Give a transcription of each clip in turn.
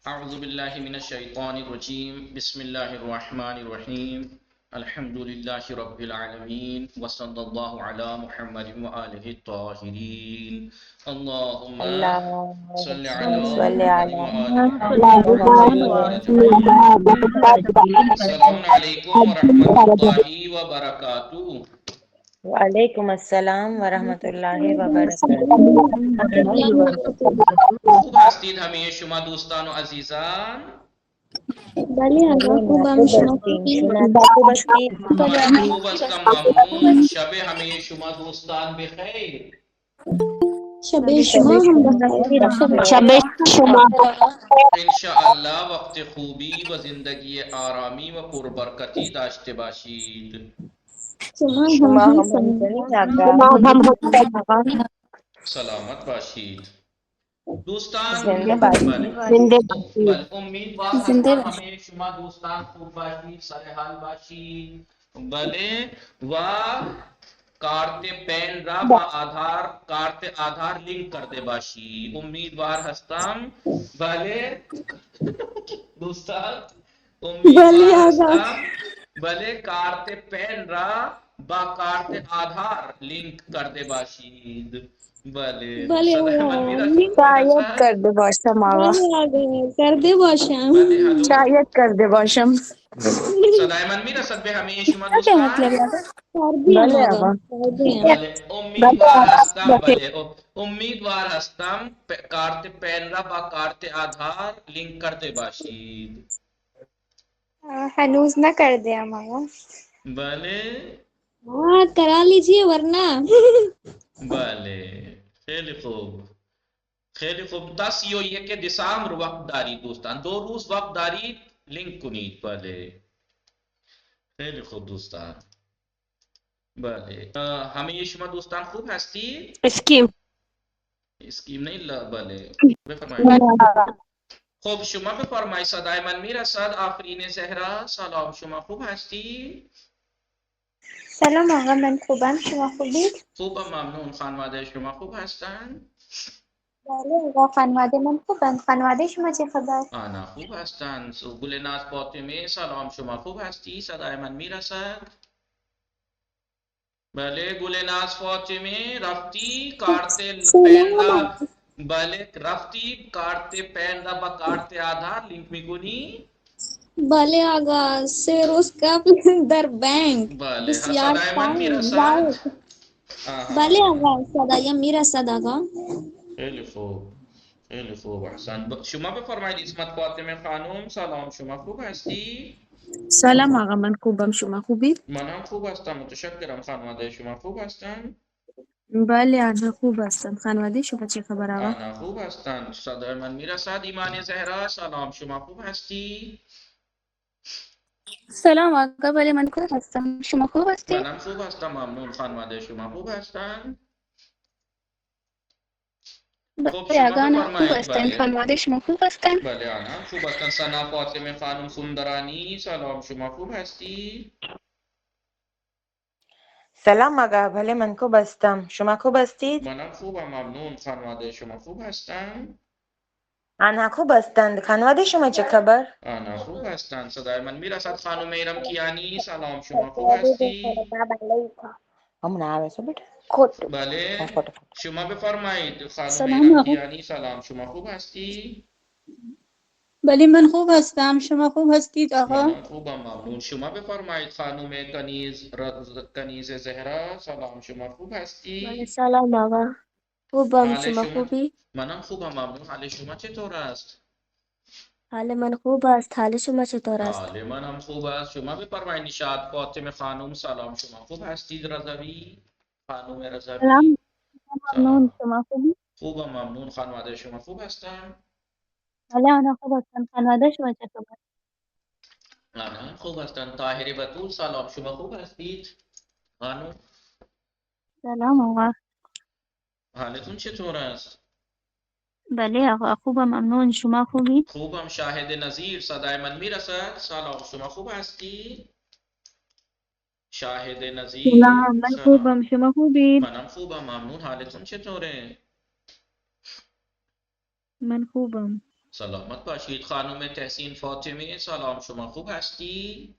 اعوذ باللہ من الشیطان الرجیم بسم اللہ الرحمن الرحیم الحمد للہ رب العالمین وصلی اللہ علی محمد وآلہ الطاہرین اللہم اللهم صلی علی صل محمد على وآل محمد محمد وبارک وعلى وسلم السلام علیکم ورحمۃ اللہ وبرکاتہ. وعلیکم السلام ورحمۃ اللہ وبرکاتہ. خوب هستید همه شما دوستان و عزیزان؟ بله آقا بله ما خوبم، خوب شما هستیم. خوبی؟ شما خوب هستید؟ منم خوب هستم ممنون. شب همه شما دوستان بخیر. شب شب شما هم شما بخیر. بخیر. انشاءالله وقت خوبی و زندگی آرامی و پربرکتی داشته باشید. شما هم شما هم همچنین. همچنین آقا. سلامت باشید. دوستان زنده باشید. بله امیدوار هستم همه شما دوستان خوب باشید، سرحال باشید. بله و کارت پین را با کارت آدھار لینک کرده باشی. امیدوار هستم. بله دوستان بله امیدوار آقا. هستم بله کارت پین را با کارت آدھار لینک کرده باشید. بله بله صدای من آقا. میرسد شاید میرسد. کرده باشم آقا. بله آقا کرده باشم. بله هلو شاید کرده باشم. صدای من میرسد به همه شما دوستان. کردیم بله آقا، آقا. کردیم. بله امیدوار هستم. بله امیدوار هستم کارت پین را با کارت آدھار لینک کرده باشید. هنوز نکردیم آقا. بله ہاں کرا لیجیے ورنہ. بله خیلی خوب خیلی خوب. 10 دسامبر وقت دارید دوستان، 2 روز وقت دارید لینک کنید. بله خیلی خوب دوستان. بله همه شما دوستان خوب هستید؟ اسکیم نہیں بله بفرمایید. خب شما بفرمایید صدای من میرسد؟ آفرین زهرا سلام، شما خوب هستی؟ سلام آقا، من خوبم، شما خوبید؟ خوبم ممنون. خانواده شما خوب هستند؟ بله آقا، خانواده من خوبم. خانواده شما چه خبر؟ آنا خوب هستند. گلناز فاطمه سلام، شما خوب هستی؟ صدای من میرسد؟ بله گلناز فاطمه رفتی کارت پین را، بله رفتی کارت پین را با کارت آدھار لینک میکنی؟ بله آقا 3 روز قبل در بانک بله بسیار صدای من تایم میرسد؟ ضایع. بله آقا صدایم میرسد آقا. خیلی خوب خیلی خوب احسن. شما بفرمایید اسمت فاطمه خانم سلام، شما خوب هستی؟ سلام آقا، من خوبم، شما خوبید؟ من هم خوب هستم متشکرم. خانواده شما خوب هستن؟ بله آنها خوب هستم. خانواده شما چه خبر آقا؟ آنا خوب هستن. صدای من میرسد؟ ایمان زهرا سلام، شما خوب هستی؟ سلام آقا، بله من خوب هستم، شما خوب هستید؟ منم خوب هستم ممنون. خانواده شما خوب هستن؟ خب بله شما آقا نه خوب بفرمایید. هستن، بله خانواده شما خوب هستن؟ بله آنا خوب هستن. ثنا فاطمه خانم سندرانی سلام، شما خوب هستی؟ سلام آقا. بله من خوب هستم. شما خوب هستید؟ منم خوبم ممنون. خانواده شما خوب هستن؟ آنها خوب هستند. خانواده شما چه خبر؟ آنا خوب هستن. صدای من میرسد؟ خانم ایرم کیانی سلام، شما خوب هستی؟ همون عوض بیت. بله شما بفرمایید. خانم سلام ایرم آقا. کیانی سلام، شما خوب هستی؟ بله من خوب هستم، شما خوب هستید آقا؟ منم خوبم ممنون. شما بفرمایید. خانم کنیز زهرا سلام، شما خوب هستی؟ سلام آقا، خوبم، حال شما شما؟ خوبی؟ منم خوبم ممنون. حال شما چطور است؟ حال من خوب است، حال شما چطور است؟ حال منم خوب است. شما بفرمایید. نشاط فاطمه خانم سلام، شما خوب هستید؟ رضوی خانم رضوی سلام، ممنون، سلام. شما خوبی؟ خوبم ممنون. خانواده شما خوب هستن؟ بله آنها خوب هستن. خانواده شما چه خبر؟ آنها خوب هستن. طاهری بتول سلام، شما خوب هستید؟ خانم سلام آقا. حالتون چطور است؟ بله آقا خوبم، ممنون، شما خوبی؟ خوبم. شاهد نظیر صدای من میرسد؟ سلام، شما خوب هستی؟ شاهد نظیر سلام، من سلام. خوبم، شما خوبید؟ منم خوبم ممنون. حالتون چطوره؟ من خوبم. سلامت باشید. خانم تحسین فاطمه سلام، شما خوب هستی؟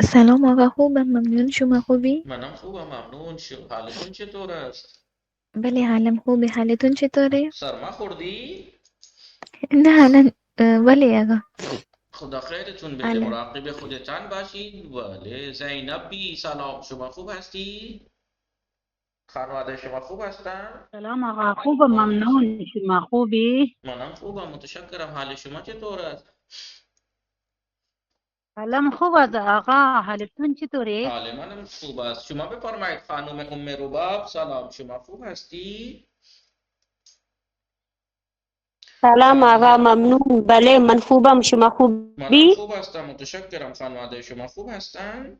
سلام آقا، خوبم ممنون. شما خوبی؟ منم خوبم ممنون. حالتون چطور است؟ بله حالم خوبه. حالتون چطوره؟ سرما خوردی؟ نه الان بله آقا. خدا خیرتون بده. الان مراقب خودتان باشید. بله. زینب بی سلام، شما خوب هستی؟ خانواده شما خوب هستن؟ سلام آقا، خوبم ممنون. شما خوبی؟ منم خوبم متشکرم. حال شما چطور است؟ حالم خوب است آقا، حالتون چطوره؟ حال منم خوب است. شما بفرمایید خانم ام رباب سلام، شما خوب هستی؟ سلام آقا، خانم ممنون. بله من خوبم، شما منم خوبی؟ خوب هستم متشکرم. خانواده شما خوب هستن؟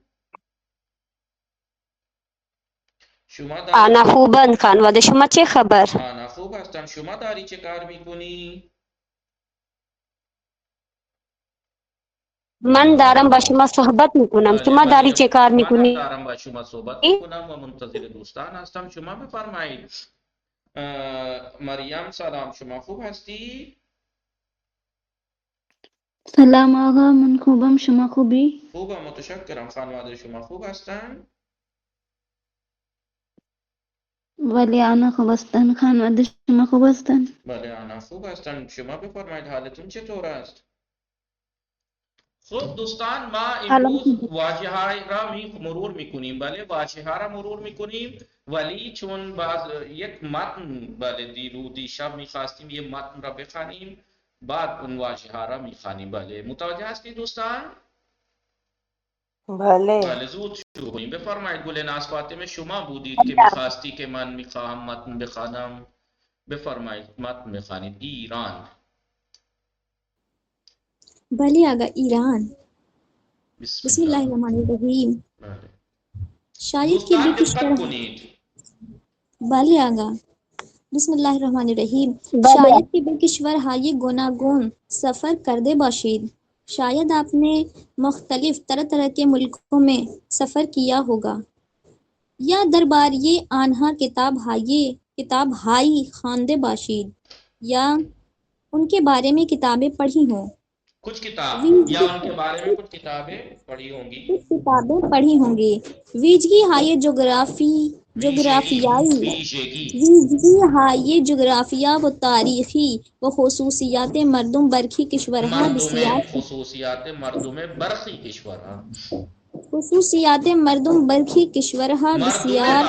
شما داری آنا خوبن. خانواده شما چه خبر؟ آنا خوب هستم. شما داری چه کار میکنی؟ من دارم با شما صحبت میکنم. بله شما داری چه کار منم میکنی؟ دارم با شما صحبت میکنم و منتظر دوستان هستم. شما بفرمایید. مریم سلام، شما خوب هستی؟ سلام آقا، من خوبم. شما خوبی؟ خوبم متشکرم. خانواده شما خوب هستن؟ ولی آنا خوب هستن. خانواده شما خوب هستن؟ بله آنا خوب هستن. شما بفرمایید حالتون چطور است؟ خب دوستان، ما امروز واژه های را مرور میکنیم. بله واژه ها را مرور میکنیم، ولی چون یک متن دیشب میخواستیم یه متن را بخوانیم، بعد اون واژه ها را میخوانیم. بله متوجه هستید دوستان؟ بله. بله زود شروع کنیم. بفرمایید گلناز فاطمه، شما بودید که میخواستی که من میخواهم متن بخوانم. بفرمایید متن بخوانید. ایران. بلی آقا. ایران. بسم بسم الله الله. الرحمن الرحیم. بله. شاید که دوستان به کشور دقت کنید. بلی آقا. بسم الله الرحمن الرحیم. بله. شاید که به کشورهای گوناگون سفر کرده باشید. شاید آپ نے مختلف طرح طرح کے ملکوں میں سفر کیا ہوگا، یا درباریه آنها کتاب ہائی خواندے باشید، یا ان کے بارے میں کتابیں پڑھی ہوں. کچھ کتاب یا ان کے بارے میں کچھ کتابیں پڑھی ہوں گی. کچھ کتابیں پڑھی ہوں گی. ویژگی های جغرافیہ و تاریخی و خصوصیات مردم برخی کشورها بسیار خصوصیات مردم برخی کشورها. خصوصیات مردم برخی کشورها بسیار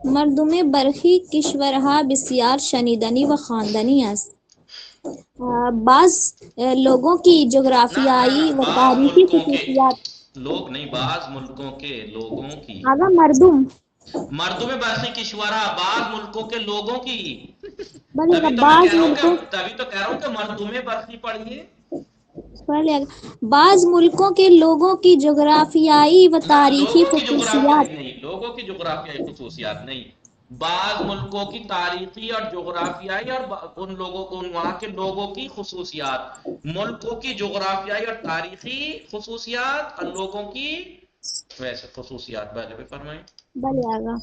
مردم برخی کشورها بسیار شنیدنی و خواندنی است. بعض لوگوں کی جغرافیائی و تاریخی خصوصیات لوگ نہیں، بعض ملکوں کے لوگوں کی. آگا مردم برخی کشورہ، بعض ملکوں کے لوگوں کی. بلے تبھی تو کہہ رہا ہوں کہ مردم برخی پڑھیے. بعض ملکوں کے لوگوں کی جغرافیائی و تاریخی خصوصیات. لوگوں کی جغرافیائی خصوصیات نہیں، بعض ملکوں کی تاریخی اور جغرافیائی اور ان لوگوں کو وہاں کے لوگوں کی خصوصیات. ملکوں کی جغرافیائی اور تاریخی خصوصیات اور لوگوں کی ویسے خصوصیات. بھلے فرمائیں. بلے آگا.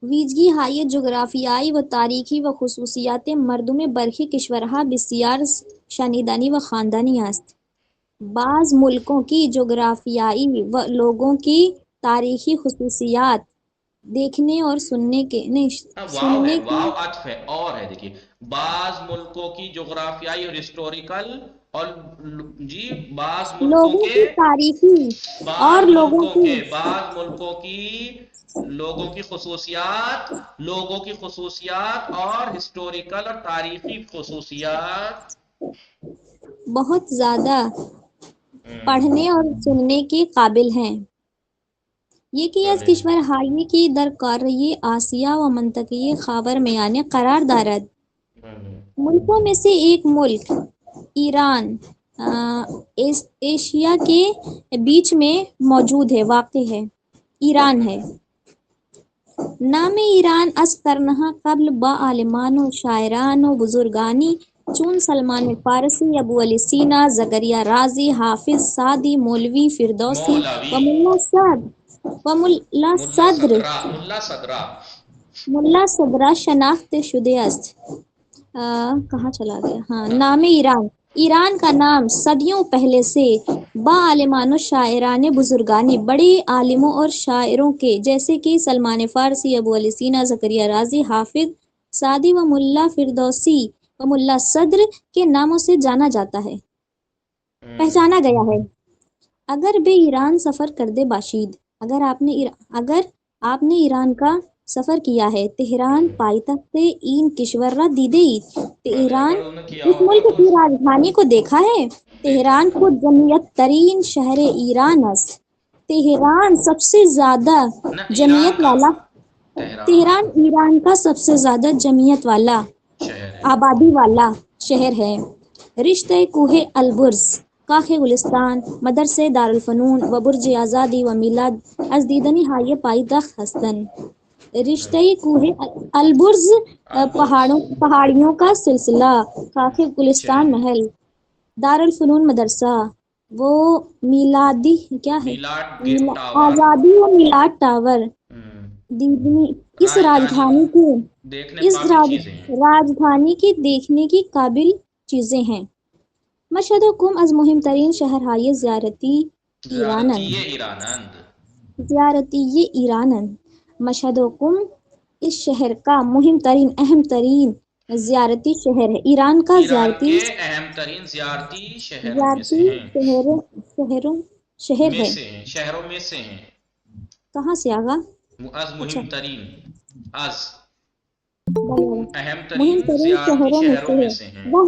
ویژگی های جغرافیایی و تاریخی و خصوصیات مردم برخی کشورها بسیار شنیدنی و خواندنی است. بعض ملکوں کی جغرافیائی و لوگوں کی تاریخی خصوصیات دیکھنے اور سننے کے واو عطف ہے اور ہے. دیکھیے بعض ملکوں کی جغرافیائی اور ہسٹوریکل اور جی بعض ملکوں کے تاریخی اور بعض ملکوں کی لوگوں کی خصوصیات، لوگوں کی خصوصیات اور ہسٹوریکل اور تاریخی خصوصیات بہت زیادہ پڑھنے اور سننے کے قابل ہیں. یکی از کشورهای که در قاره آسیا و منطقه خاورمیانه قرار دارد. ملکوں میں سے ایک ملک ایران ایشیا کے بیچ میں موجود ہے، واقع ہے. ایران ہے. نام ایران از قرنها قبل با عالمان و شاعران و بزرگانی چون سلمان فارسی، ابو علی سینا، زکریا رازی، حافظ سعدی، مولوی فردوسی و ملا صدرا شناخت شده است. کہاں چلا گیا؟ ہاں، نام ایران. ایران کا نام صدیوں پہلے سے باعلمان و شاعران بزرگانی بڑے عالموں اور شاعروں کے جیسے کہ سلمان فارسی، ابو علی سینا، زکریا رازی، حافظ سعدی و ملا فردوسی و ملا صدر کے ناموں سے جانا جاتا ہے، پہچانا گیا ہے. اگر بے ایران سفر کردے باشید، اگر آپ نے ایران کا سفر کیا ہے، تہران پائی تخت این کشور را دیدے اید، تہران اگر انہوں نے کیا اس ہوگا ملک تو کی راجدھانی کو دیکھا ہے. تہران کو جمعیت ترین شہر ایران است. تہران سب سے زیادہ نہ ایران جمعیت کا والا تہران ایران کا سب سے زیادہ جمعیت والا شہر ہے. آبادی والا شہر ہے. رشتہ کوہ البرز، کاخ گلستان، مدرسه دارالفنون و برج آزادی و میلاد از دیدنی های پایتخت هستند. رشتہ کوہ البرز پہاڑیوں کا سلسلہ، کاخ گلستان محل، دارالفنون مدرسہ، وہ میلادی کیا ہے، میلاد گیٹ ٹاور، آزادی و میلاد ٹاور دیدنی اس راجدھانی کی دیکھنے کی قابل چیزیں ہیں. مشہدکم از مهم ترین شہرهای زیارتی ایرانند. مشہدکم اس شہر کا مہم ترین اہم ترین زیارتی شہر ہے. ایران کا ایران کے اہم ترین زیارتی شہروں میں سے ہیں. شہر ہے. شہروں میں سے ہیں. کہاں سے آگا؟ از مہم ترین، از اہم مہم ترین ترین زیارتی شہروں میں سے ہیں. وہ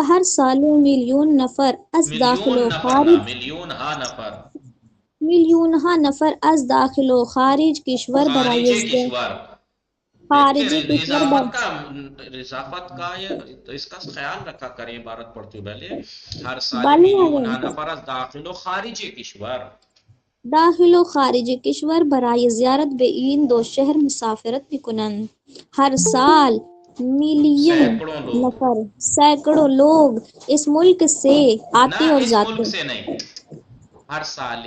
ہر سال میلیون نفر از داخل و خارج میلیون ہا نفر، میلیون ہا نفر از داخل و خارج کشور برای اضافت کا اس کا خیال رکھا کریں عبارت پڑھتے پہلے. ہر سال میلیون ہا نفر از داخل و خارج کشور، داخل و خارج کشور برای زیارت به این دو شہر مسافرت میکنند. ہر سال ملین نفر، سینکڑوں لوگ اس ملک سے آتے اور اس جاتے. ملک سے نہیں، ہر سال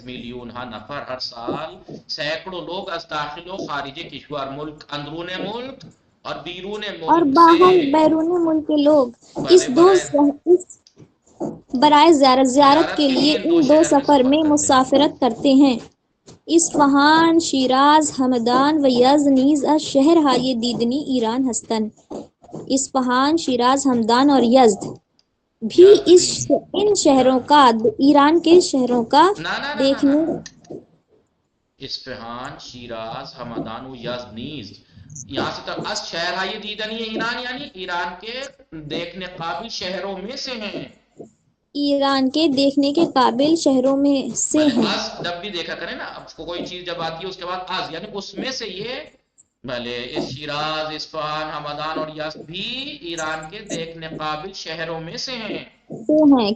میلیون ہا نفر، ہر سال سینکڑوں لوگ از داخل و خارج کشور، ملک اندرون ملک اور بیرون اور ملک باہر سے بیرون ملک کے لوگ اس برائے زیارت کے لیے ان دو سفر میں مسافرت کرتے ہیں. اصفہان، شیراز، ہمدان و یزد نیز از شہرهای دیدنی ایران هستند. اصفہان، شیراز، ہمدان اور یزد بھی ان شہروں کا، ایران کے شہروں کا دیکھنے. اصفہان، شیراز، ہمدان و یزد نیز، یہاں سے تک از شہرهای دیدنی ایران یعنی ایران کے دیکھنے قابل شہروں میں سے ہیں. ایران کے دیکھنے کے قابل شہروں میں سے ہیں. از جب بھی دیکھا کریں نا، اب کوئی چیز جب آتی ہے اس کے بعد از یعنی اس میں سے یہ بھلے شیراز، اصفہان، ہمدان اور یزد بھی ایران کے دیکھنے قابل شہروں میں سے ہیں.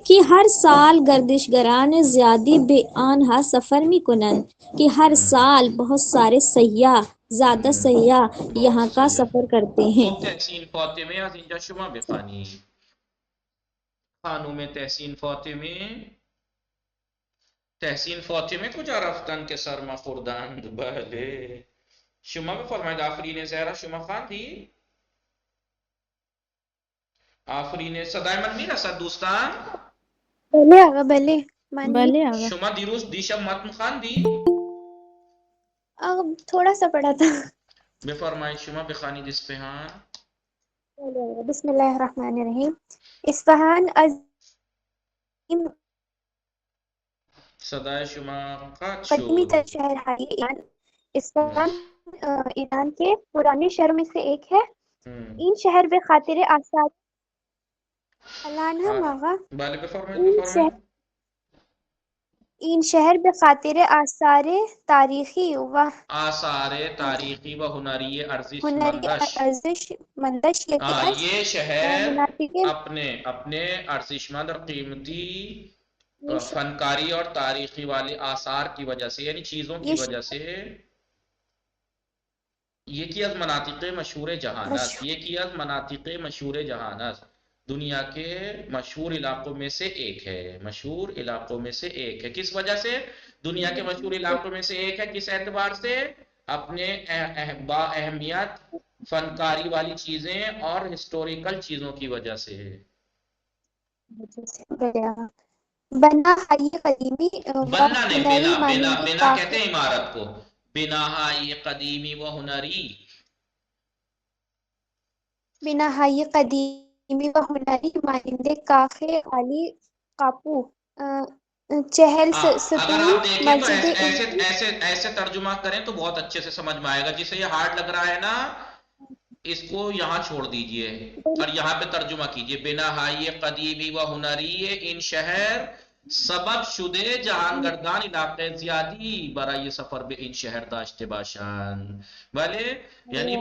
کہ ہر سال گردشگران زیادی به آنها سفر میکنند، کہ ہر سال بہت سارے سیاح، زیادہ سیاح یہاں کا سفر کرتے ہیں. خب تحسین فاطمه از اینجا شما بخوانید. خانم تحسین فاطمه کجا رفتن که سرما خوردند؟ بله شما بفرمایید. آفرین زهرا شما خواندی؟ آفرین صدای من میرسد دوستان؟ بله آقا بله. شما دیشب متن خواندی؟ آقا تھوڑا سا پڑھا تھا. بفرمایید شما بخوانید اصفهان. بسم الله الرحمن الرحیم. اصفهان عظیم صدای شما قطع قدیمی شد. تر شہرهای ایران. اصفهان ایران کے پرانے شہروں میں سے ایک ہے. این شہر به خاطر آثار الان هم آقا بله بفرمایید. این شہر به خاطر آثار تاریخی و ہنری ارزشمندش یہ شہر اپنے ارزشمند اور قیمتی فنکاری اور تاریخی والے آثار کی وجہ سے یعنی چیزوں کی وجہ سے یکی از مناطق مشہور جہان است. یکی از مناطق مشہور جہان است، دنیا کے مشہور علاقوں میں سے ایک ہے. مشہور علاقوں میں سے ایک ہے کس وجہ سے؟ دنیا کے مشہور علاقوں میں سے ایک ہے کس اعتبار سے؟ اپنے با اہمیت فنکاری والی چیزیں اور ہسٹوریکل چیزوں کی وجہ سے ہے. بنا حی قدیمی بننا نہیں، ہنری بنا بنا مانند بنا کہتے ہیں عمارت کو. بناہائی قدیمی و ہنری. بنا حی قدیمی و ہنری مانند کاخ عالی قاپو چہل اگر ستون آپ دیکھیں تو مسجد ایسے ترجمہ کریں تو بہت اچھے سے سمجھ میں آئے گا. جسے یہ ہارڈ لگ رہا ہے نا اس کو یہاں چھوڑ دیجئے اور یہاں پہ ترجمہ کیجئے. بناہائی قدیمی و ہنری ان شہر سبب شدے جہان گردان علاقے زیادی برای سفر به این شہر داشته باشند. بلے یعنی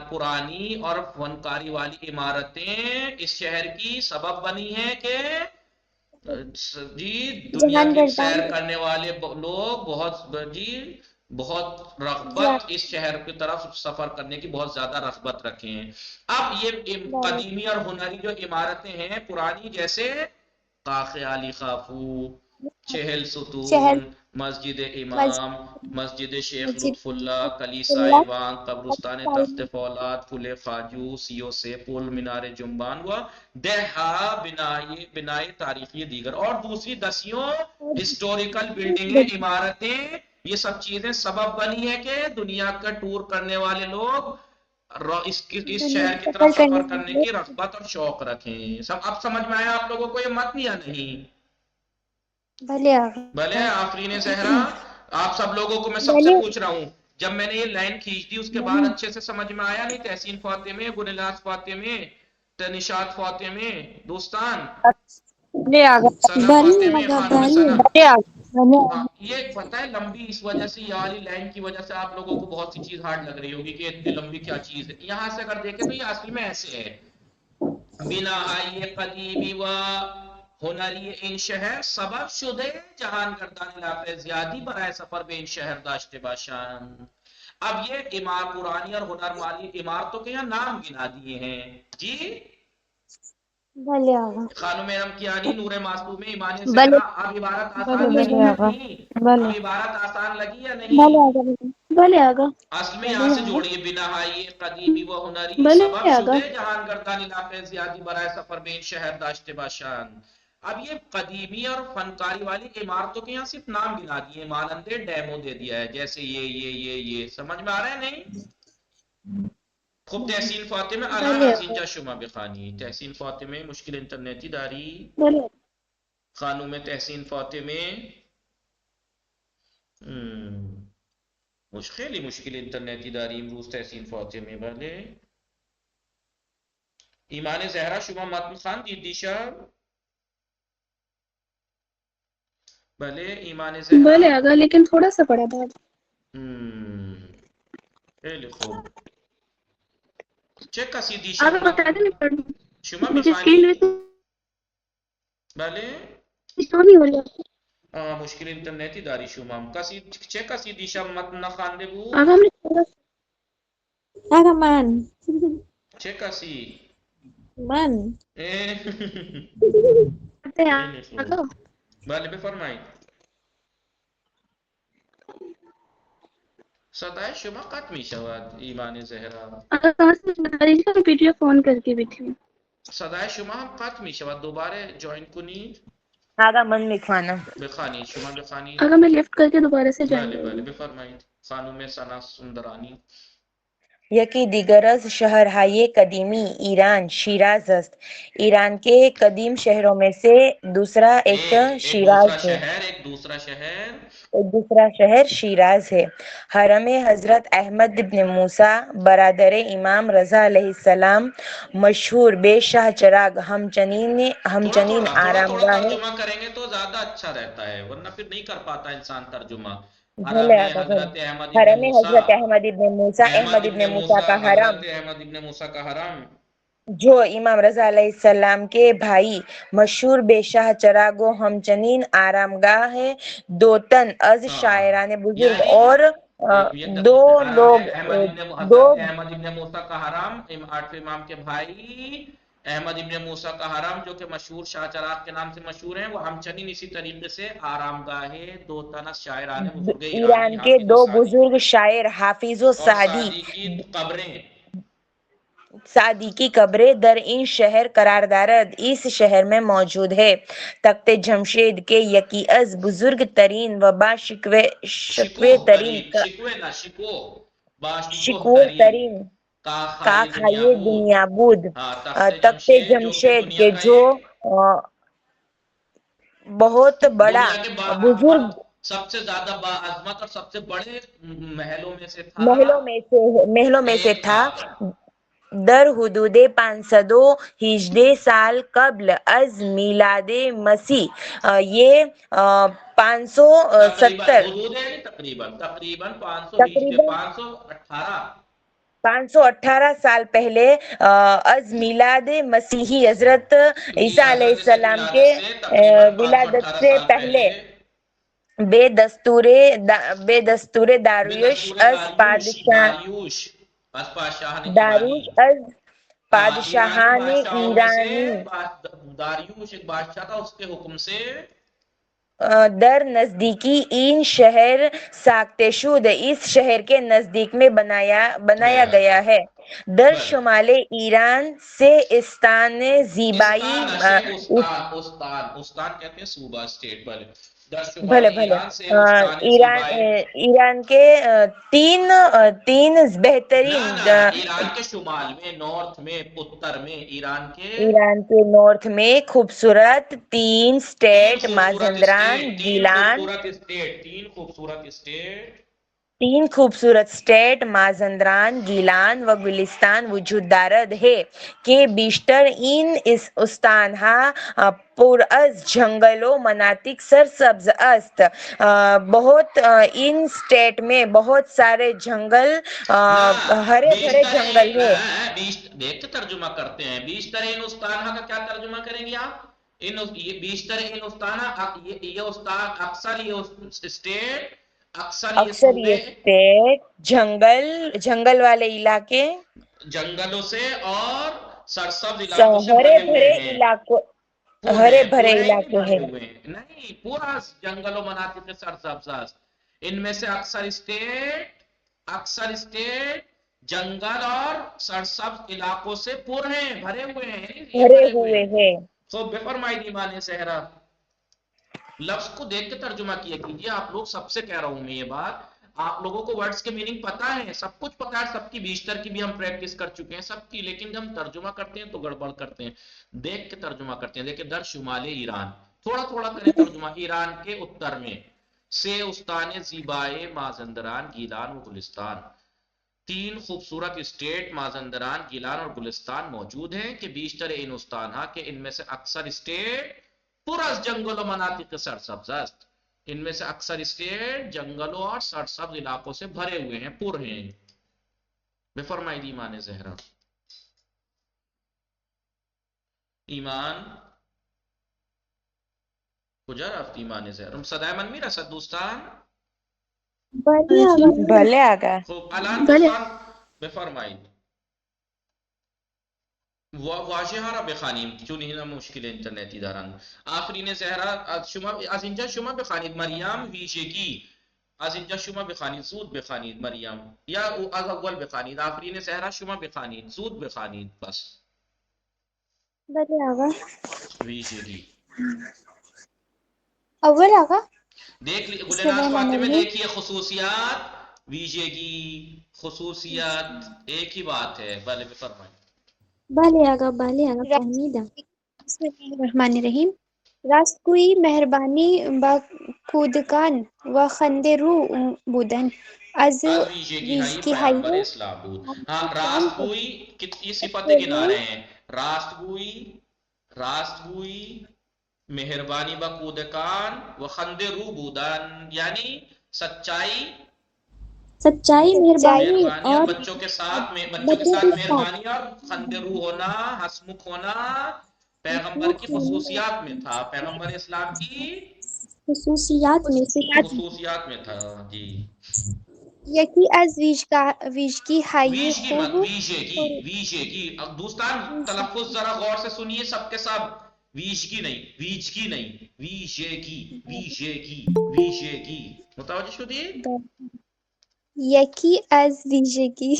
پرانی اور فنکاری والی عمارتیں اس شہر کی سبب بنی ہیں کہ جی دنیا جہان کی گردان سیر کرنے والے لوگ بہت رغبت اس شہر کی طرف سفر کرنے کی بہت زیادہ رغبت رکھیں. اب یہ قدیمی اور ہنری جو عمارتیں ہیں پرانی، جیسے کاخ علی خافو، چہل ستون، چہل مسجد امام، مسجد مسجد شیخ لطف اللہ، کلیسا اللہ ایوان، قبرستان تخت فولاد، پل خواجو، سیو سے پل، مینار جنبان و دہا بنائے تاریخی دیگر اور دوسری دسیوں ہسٹوریکل بلڈنگیں، عمارتیں، یہ سب چیزیں سبب بنی ہے کہ دنیا کا ٹور کرنے والے لوگ اس شہر کی طرف سفر کرنے کی رغبت اور شوق رکھیں. اب سمجھ میں آیا آپ لوگوں کو یہ متن یا نہیں؟ بھلے آفرین صحرا، آپ سب لوگوں کو میں سب سے پوچھ رہا ہوں، جب میں نے یہ لائن کھینچ دی اس کے بعد اچھے سے سمجھ میں آیا نہیں؟ تحسین فاطمے، گلناز فاطمے، تنشاد فاطمے، دوستان، ثنا فاطمے، خانم ثنا. ہاں یہ پتہ ہے لمبی اس وجہ سے، یہ والی لائن کی وجہ سے آپ لوگوں کو بہت سی چیز ہارڈ لگ رہی ہوگی کہ اتنی لمبی کیا چیز ہے. یہاں سے اگر دیکھیں تو یہ اصل میں ایسے ہے، بناہائی قدیمی و ہنری این شہر سبب شده جهان گردان علاقه زیادی برای سفر به این شہر داشته باشند. اب یہ پرانی اور ہنر والی عمارتوں کے یہاں نام گنا دیے ہیں. جی خانم رمکیانی، نور معصومے، ایمان زہرا. اب عبارت آسان لگی یا نہیں؟ اب عبارت آسان لگی یا نہیں؟ اصل میں یہاں سے جوڑیے، بناہائی قدیمی و ہنری سبب شده جہان گردان علاقے زیادی برائے سفر به این شہر داشته باشند. اب یہ قدیمی اور فنکاری والی عمارتوں کے یہاں صرف نام گنا دیے، مانندے ڈیمو دے دیا ہے، جیسے یہ سمجھ میں آ رہا ہے نہیں؟ خب تحسین فاطمه الان از اینجا شما بخوانی. تحسین فاطمه مشکل اینترنتی داری؟ خانم تحسین فاطمه خیلی مشکل اینترنتی داری امروز تحسین فاطمه. بله ایمان زهرا شما متن خواندید دیشب؟ بله ایمان زهرا. بله آقا لیکن تھوڑا سا پڑا تھا. خیلی خوب. چه کسی دیشب آقا بتا دیں شما مجھے اسکرین بخوانی؟ بله نہیں ہو رہا. مشکل اینترنتی داری شما. چه کسی دیشب متن نخوانده بود؟ آقا ہم نے آقا من چه کسی؟ من خیلی خوب. آقا بله بفرمایید. صدای شما قطع می شود ایمان زهرا. آقا کہاں سے بتا دیجیے کہ ویڈیو فون کر کے بھی تھی. صدای شما هم قطع می شود، دوباره جوین کنید. آقا من میخوانم. بخوانید شما بخوانید. آقا میں لیفٹ کر کے دوبارہ سے جوائن بله کر بله دوں. بفرمایید. خانم ثنا سندرانی. یکی دیگر از شہرهای قدیمی ایران شیراز است. ایران کے قدیم شہروں میں سے دوسرا ایک شیراز ہے. ایک دوسرا شہر شیراز ہے. حرم حضرت احمد ابن موسیٰ برادر امام رضا علیہ السلام مشہور بے شاہ چراغ ہمچنین آرامگاہ ہے. ترجمہ کریں گے تو زیادہ اچھا رہتا ہے، ورنہ پھر نہیں کر پاتا انسان ترجمہ. بھلے حرم آقا بھلے. حضرت احمد ابن حرم موسیٰ، حضرت احمد ابن موسیٰ کا حرم حضرت احمد ابن موسیٰ کا حرم جو امام رضا علیہ السلام کے بھائی مشہور بے شاہ چراغ و ہمچنین آرامگاہ ہے. دو تن از شاعران بزرگ اور دو لوگ حضرت احمد ابن موسیٰ کا حرم، آٹھویں امام کے بھائی احمد ابن موسیٰ کا حرم جو کہ مشہور شاہ چراغ کے نام سے مشہور ہیں، وہ ہمچنین اسی طریقے سے آرامگاہ دو تن از شاعران بزرگ ایرانی ایران کے دو بزرگ شاعر حافظ و اور سعدی سعدی کی قبریں سعدی کی قبر در این شہر قرار دارد اس شہر میں موجود ہے. تخت جمشید کے یکی از بزرگ ترین و با شکوے ترین ترین کاخائے دنیا بود. تخت جمشید کے جو بہت بڑا بزرگ سب سے زیادہ باعظمت اور سب سے بڑے محلوں میں سے تھا. در حدود 518 سال قبل از میلاد مسیح یہ 518 سال پہلے از میلاد مسیحی حضرت عیسیٰ علیہ السلام کے ولادت سے پہلے بے دستور داریوش از پادشاہان ایرانی داریوش ایک بادشاہ تھا، اس کے حکم سے در نزدیکی این شہر ساخته شد اس شہر کے نزدیک میں بنایا گیا ہے. در شمال ایران سے استان زیبائی استان کہتے ہیں صوبہ اسٹیٹ. بھلے ایران کے تین بہترین ایران کے شمال میں، نارتھ میں، اتر میں، ایران کے نارتھ میں خوبصورت تین اسٹیٹ مازندران گیلان تین خوبصورت اسٹیٹ مازندران گیلان و گلستان وجود دارد ہے کہ بیشتر این استان ها پر از جنگل و مناطق سرسبز است. بہت ان اسٹیٹ میں بہت سارے جنگل ہرے بھرے جنگل ہے. دیکھ کے ترجمہ کرتے ہیں. بیشتر ان استان کا کیا ترجمہ کریں گے آپ؟ بیشتر ان استان یہ استان اکثر یہ اسٹیٹ اکثر یہ اسٹیٹ جنگل والے علاقے جنگلوں سے اور سرسبز ہرے بھرے علاقے ہیں. نہیں، پورا جنگل و مناطق کے سرسبز. ان میں سے اکثر اسٹیٹ جنگل اور سرسبز علاقوں سے پر ہیں، بھرے ہوئے ہیں. تو بے فرمائی ایمان صحرا لفظ کو دیکھ کے ترجمہ کیا کیجیے. آپ لوگ سب سے کہہ رہا ہوں میں یہ بات، آپ لوگوں کو ورڈز کے میننگ پتا ہے، سب کچھ پتا ہے، سب کی بیشتر کی بھی ہم پریکٹس کر چکے ہیں سب کی، لیکن جب ہم ترجمہ کرتے ہیں تو گڑبڑ کرتے ہیں. دیکھ کے ترجمہ کرتے ہیں. دیکھیں در شمال ایران، تھوڑا تھوڑا کریں ترجمہ. ایران کے اتر میں سے استان زیبائے مازندران گیلان و گلستان تین خوبصورت اسٹیٹ مازندران گیلان اور گلستان موجود ہیں کہ بیشتر ان استان کہ ان میں سے اکثر اسٹیٹ پرز جنگل و مناطق سرسبز است. ان میں سے اکثر اسٹیٹ جنگلوں اور سرسبز علاقوں سے بھرے ہوئے ہیں، پر ہیں. بے فرمائی ایمان زہرا. ایمان کجا رفت ایمان زہرا؟ صدای من میرسد دوستان؟ بله آقا. خب الان دوستان بفرمایید واژه ها را بخوانیم چون اینا مشکل اینترنتی دارن. آفرین زهرا از اینجا شما بخوانید. مریم ویژگی از اینجا شما بخوانید، زود بخوانید مریم، یا از اول بخوانید. آفرین زهرا شما بخوانید، زود بخوانید بس. بله آقا. ویژگی اول آقا دیکھ لی گلناز فاطمہ، دیکھیے خصوصیات ویژگی خصوصیات ایک ہی بات ہے. بله بفرمایید. بله آقا فهمیدم. بسم الله الرحمن الرحیم. راستگویی مهربانی با کودکان و خنده رو بودن از ویژگی های پیغمبر اسلام بود. ہاں راستگوئی کتنی صفتیں گنا رہے ہیں. راستگوئی مہربانی با کودکان و خند رو بودن یعنی سچائی مہربانی اور بچوں کے ساتھ مہربانی اور خند رو ہونا، ہسمکھ ہونا پیغمبر کی خصوصیات میں تھا. پیغمبر اسلام کی خصوصیات میں تھا. جی یکی از ویژگی های خوب ویژگی. اب دوستان تلفظ ذرا غور سے سنیے سب کے سب. ویژگی نہیں ویژگی متوجہ شدید؟ یکی از ویژگی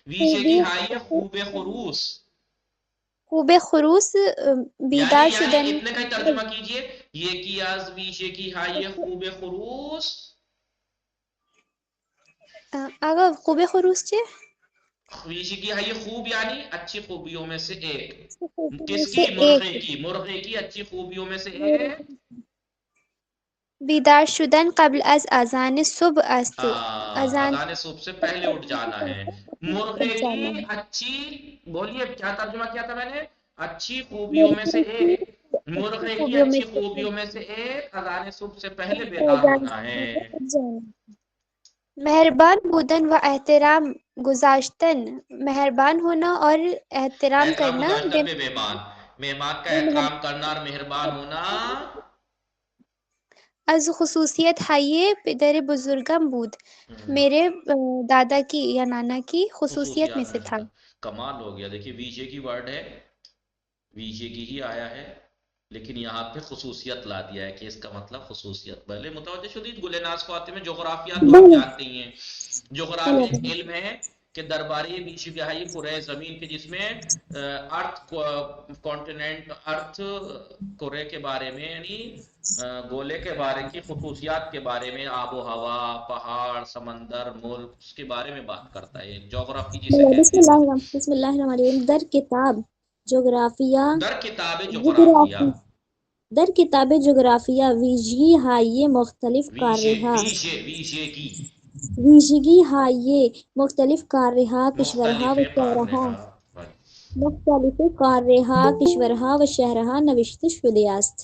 ویشگی ہائیے خوب خروس، خوب خروس بیدار شدن. اتنے کا ترجمہ کیجئے، یہ کی از ویشگی ہائیے خوب خروس. آقا خوب خروس چیه؟ ویشگی ہائیے خوب یعنی اچھی خوبیوں میں سے ایک. کس سے کی؟ مرغے کی اچھی خوبیوں میں سے ایک. بیدار شدن قبل از اذان صبح است. اذان صبح سے پہلے اٹھ جانا ہے. مرغے کی اچھی، بولیے کیا ترجمہ کیا تھا میں نے؟ اچھی خوبیوں میں سے ایک. مرغے کی اچھی خوبیوں میں سے ایک اذان صبح سے پہلے بیدار ہونا ہے. مہربان بودن و احترام گزاشتن، مہربان ہونا اور احترام کرنا. مہمان کا احترام کرنا اور مہربان ہونا. از خصوصیت ہائیے پدر بزرگم بود، میرے دادا کی یا نانا کی خصوصیت میں سے تھا. کمال ہو گیا. دیکھیے ویجے کی ورڈ ہے، ویجے کی ہی آیا ہے، لیکن یہاں پہ خصوصیت لا دیا ہے کہ اس کا مطلب خصوصیت. پہلے متوجہ شدید گلناز فاطمہ جغرافیہ تو آپ جانتے ہی ہیں. جغرافیہ ایک علم ہے کہ درباری بیشگاہی کرۂ زمین کے، جس میں ارتھ کانٹیننٹ، ارتھ کرے کے بارے میں، یعنی گولے کے بارے کی خصوصیات کے بارے میں، آب و ہوا، پہاڑ، سمندر، ملک، اس کے بارے میں بات کرتا ہے. جغرافی جسے کہتے ہیں. بسم اللہ الرحمن الرحیم. در کتاب جغرافیہ، در کتاب جغرافیہ ویژگی ہائیے مختلف کاررہا، ویژگی ہائیے مختلف کاررہا کشورہا و شہرہا، مختلف کاررہا کشورہا و شہرہا نوشته شده است.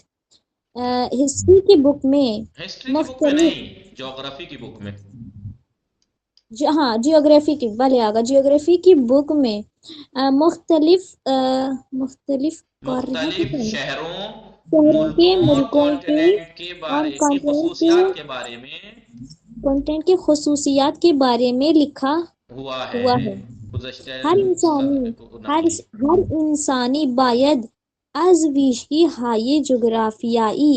ہسٹری کی بک میں مختلف، جغرافی کی بک میں، ہاں جیوگرافی کی، بھلے آگا جیوگرافی کی بک میں مختلف شہروں، ملکوں کے اور کانٹینٹ کی خصوصیات کے بارے میں لکھا ہوا ہے. ہر انسانی باید از ویژگی های جغرافیایی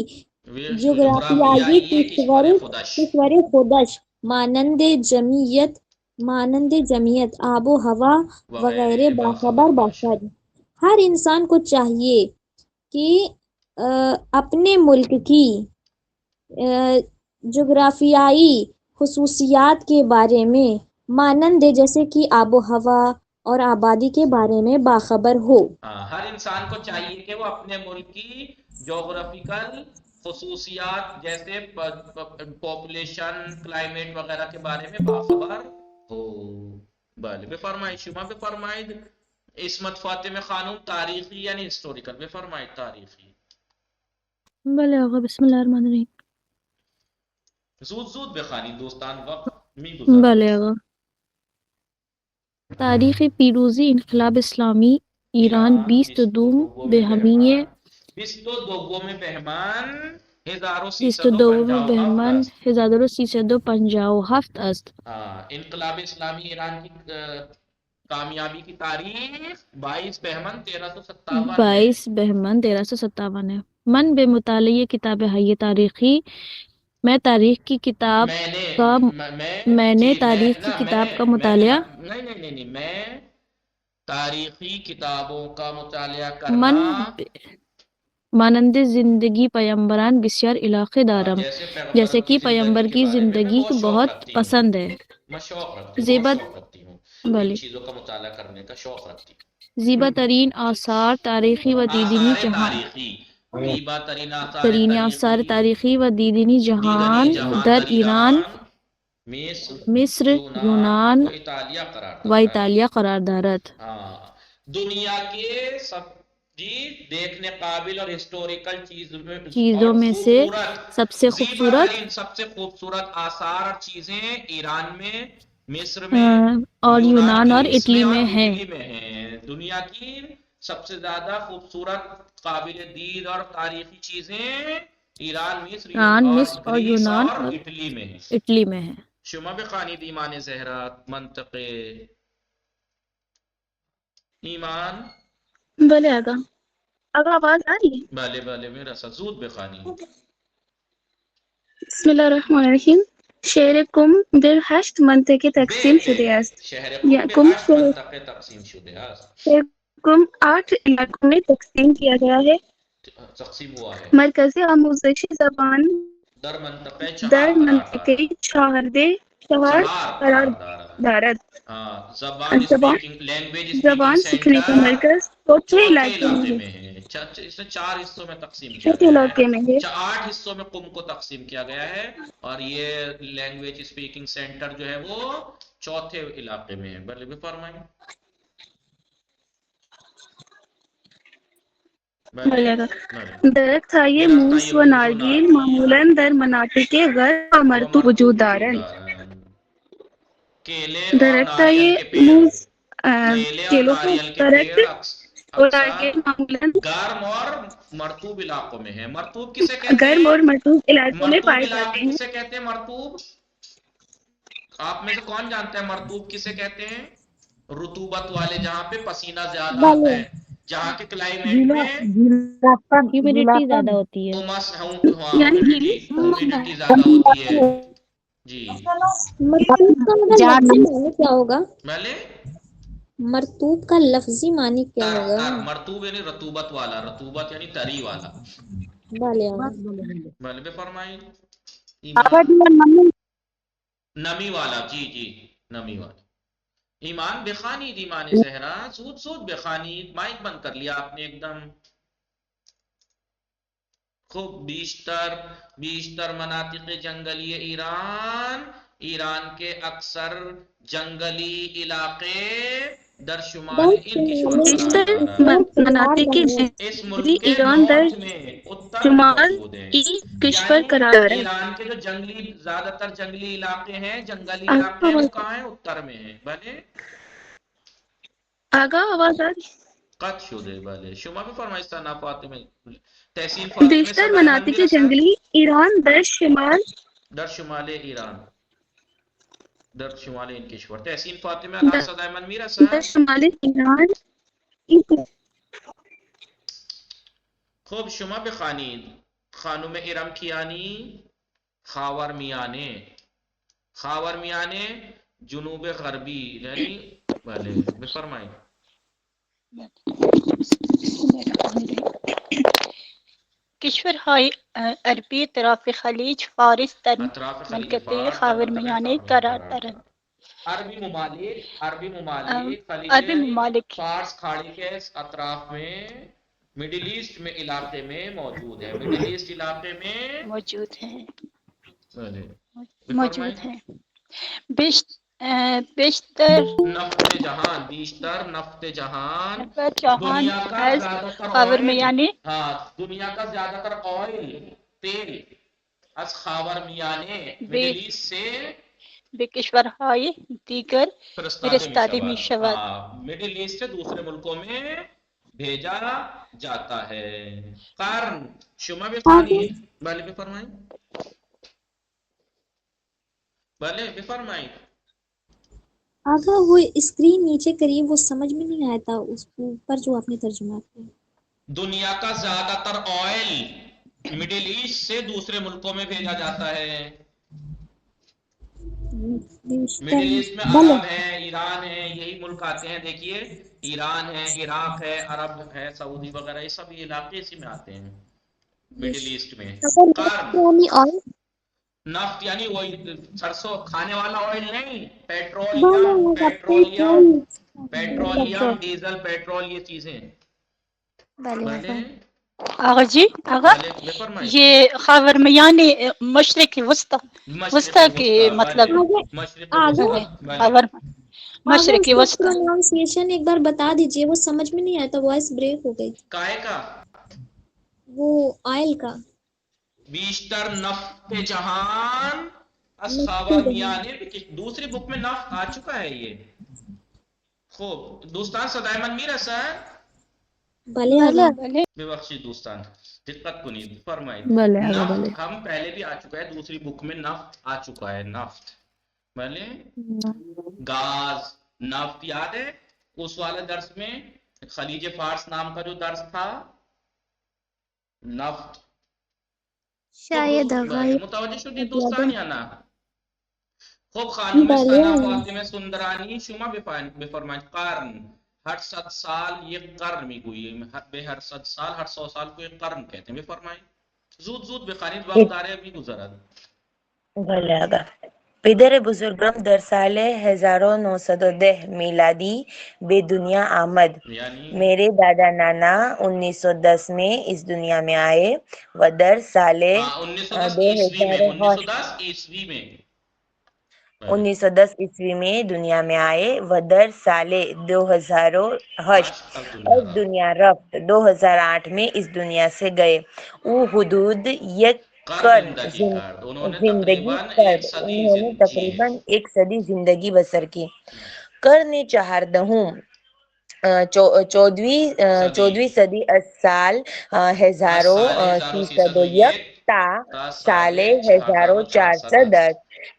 کشور خودش مانند جمعیت، آب و ہوا وغیرہ باخبر باشد. ہر انسان کو چاہیے کہ اپنے ملک کی جغرافیائی خصوصیات کے بارے میں مانند جیسے کہ آب و ہوا اور آبادی کے بارے میں باخبر ہو. ہر انسان کو چاہیے کہ وہ اپنے ملک کی جغرافیکل خصوصیات جیسے پاپولیشن، کلائمیٹ وغیرہ کے بارے میں باخبر ہو. بله بفرمایید شما بفرمایید. اسمت فاطمه خانم تاریخی یعنی ہسٹوریکل، بفرمایید تاریخی. بله آقا بسم الله الرحمن الرحیم. زود بخوانید دوستان، وقت می‌گذرد. بله آقا. تاریخ پیروزی انقلاب اسلامی ایران 22 بهمن 1357 است. انقلاب اسلامی ایران کی کامیابی کی تاریخ 22 بہمن 1357 ہے. من بے مطالعے کتاب ہے تاریخی، میں تاریخ کی کتاب کا میں مطالعہ میں تاریخی کتابوں کا مطالعہ کرنا مانند زندگی پیمبران بسیار علاقے دارم، جیسے کہ پیمبر کی زندگی بہت پسند ہے. چیزوں کا مطالعہ کرنے کا شوق رکھتی ہوں. زیبا ترین آثار تاریخی و دیدنی جہان در ایران، مصر، یونان و اطالیہ قرار دارد. دنیا کے سب دیکھنے قابل اور ہسٹوریکل چیزوں میں سے سب سے خوبصورت آثار اور چیزیں ایران میں، مصر میں اور یونان اور اٹلی میں ہیں. دنیا کی سب سے زیادہ خوبصورت قابل دید اور تاریخی چیزیں ایران، مصر اور یونان اور اٹلی میں ہیں. شما بخوانید ایمان زہرات منطق ایمان. بلے آگا آواز آ رہی ہے؟ بلے میرا سزود بخوانید. بسم اللہ الرحمن الرحیم. شهر قم در 8 منطقه تقسیم شده است. شهر یا قم قم به 8 منطقه تقسیم شده است. شهر قم 8 علاقوں میں تقسیم کیا گیا ہے. تقسیم ہوا ہے. مرکزی آموزشی زبان در منطقه در 4 منطقه 4 شہر قرار دارد. زبان اسپیکنگ لینگویج زبان اسپیکنگ سیکھنے کا سینٹر مرکز چوتھے علاقے میں میں ہے. اسے 4 حصوں میں تقسیم کیا چوتھے گیا علاقے میں ہے. 8 حصوں میں قم کو تقسیم کیا گیا ہے اور یہ لینگویج اسپیکنگ سینٹر جو ہے وہ چوتھے علاقے میں ہے. بلے بھی فرمائیں. درخت های موس و نارگیل معمولاً در مناطق غرب و مرطوب وجود دارند. کیلے اور درخت های ناریل کے پیڑ موس کیلے اور کیلوں ناریل کے درخت پیڑ اور اکثر نارگیل معمولاً گرم اور مرطوب علاقوں میں ہے. مرطوب کسے کہتے گرم اور ہیں؟ مرطوب علاقوں میں مرطوب پائے جاتے علاقے ہیں. کسے کہتے ہیں؟ مرطوب آپ میں سے کون جانتا ہے مرطوب کسے کہتے ہیں؟ رطوبت والے جہاں پہ پسینہ زیادہ آتا ہے, جہاں کے کلائمیٹ میں ہیومیڈیٹی زیادہ ہوتی ہے. یعنی ہیومیڈیٹی زیادہ ہوتی ہے. جی مرطوب کا مطلب لفظی معنی کیا ہوگا؟ بھلے مرطوب کا لفظی معنی کیا ہوگا؟ مرطوب یعنی رطوبت والا, رطوبت یعنی تری والا. بھلے پہ فرمائی. نمی والا, جی جی نمی والا. ایمان بخانید, ایمان زہرا سود سود بخانید. مائک بند کر لیا آپ نے ایک دم. خوب بیشتر مناطق جنگلی ایران کے اکثر جنگلی علاقے در شمال ان کشور مناطق اس ملک کے ایران در نارتھ میں اتر میں شمال موجود ہیں. کشور قرار ہے. ایران کے جو جنگلی زیادہ تر جنگلی علاقے ہیں, جنگلی علاقے ہیں, وہ کہاں ہیں؟ اتر میں ہیں. بھلے آگا آواز آ رہی. قط شده. بله شما بفرمایید ثنا فاطمه تحسین فاطمه بیشتر صدای من مناطق میرسد؟ جنگلی ایران در شمال ایران در شمال این کشور. تحسین فاطمه الان صدای من میرسد؟ در شمال ایران. خب شما بخوانید. خانم ارم کیانی خاورمیانه جنوب غربی یعنی بله بفرمایید. کشورهای عربی اطراف خلیج فارس در منطقه خاورمیانه قرار دارند. عربی ممالک فارس کھاڑی کے اطراف میں مڈل ایسٹ میں علاقے میں موجود ہے. مڈل ایسٹ علاقے میں موجود ہیں. بیشتر نفت جہان دنیا کا زیادہ تر آئل تیل از خاورمیانه مڈل ایسٹ سے به کشورهای دیگر فرستاده می شود. مڈل ایسٹ سے دوسرے ملکوں میں بھیجا جاتا ہے. قرن شما بفرمائید. بله بفرمائید. بله بفرمائید. آگا وہ اسکرین نیچے کریے, وہ سمجھ میں نہیں آیا تھا اس پر جو آپ نے ترجمہ کیا. دنیا کا زیادہ تر آئل مڈل ایسٹ سے دوسرے ملکوں میں بھیجا جاتا ہے. مڈل ایسٹ میں عرب ہے, ایران ہے, یہی ملک آتے ہیں. دیکھیے ایران ہے, عراق ہے, عرب ہے, سعودی وغیرہ, یہ سب علاقے اسی میں آتے ہیں مڈل ایسٹ میں. نفت یعنی وہی سرسوں کھانے والا آئل نہیں, پیٹرولیم ڈیزل پیٹرول یہ چیزیں. آغا جی آغا یہ خاورمیانه مشرق وسطی کے مطلب مشرق وسطی پروناؤنسیشن ایک بار بتا دیجئے, وہ سمجھ میں نہیں آیا تھا, وائس بریک ہو گئی. کائے کا وہ آئل کا. بیشتر نفت جہان از خاورمیانه دوسری بک میں نفت آ چکا ہے یہ. خوب دوستان صدای من میرسد؟ بله ببخشید دوستان دقت کنید. فرمائید. بله ہم پہلے بھی آ چکا ہے, دوسری بک میں نفت آ چکا ہے. نفت بھلے گاز نفت یاد ہے اس والے درس میں خلیج فارس نام کا جو درس تھا, نفت شاید متوجہ شدید دوستان یا نا؟ خب خانم بله سنا فاطمه سندرانی شما بفرمایید قرن ہر 100 سال یہ قرن میگوییم به هر 100 سال هر 100 سال کو ایک قرن کہتے ہیں بفرمایید زود زود بخوانید وقت داره ابھی گزرد بھلے آگا پدر بزرگم در سال 1910 میلادی بے دنیا آمد. یعنی میرے دادا نانا 1910 میں اس دنیا میں آئے و در سال 1910 عیسوی میں 1910 عیسوی میں 1910 عیسوی میں دنیا میں آئے و در سال 2008 از دنیا رفت. 2008 میں اس دنیا سے گئے. او حدود یک قرن زندگی کرد. انہوں نے تقریباً ایک صدی زندگی بسر کی. قرن چہاردہم 14ویں صدی از سال 1301 تا سال 1410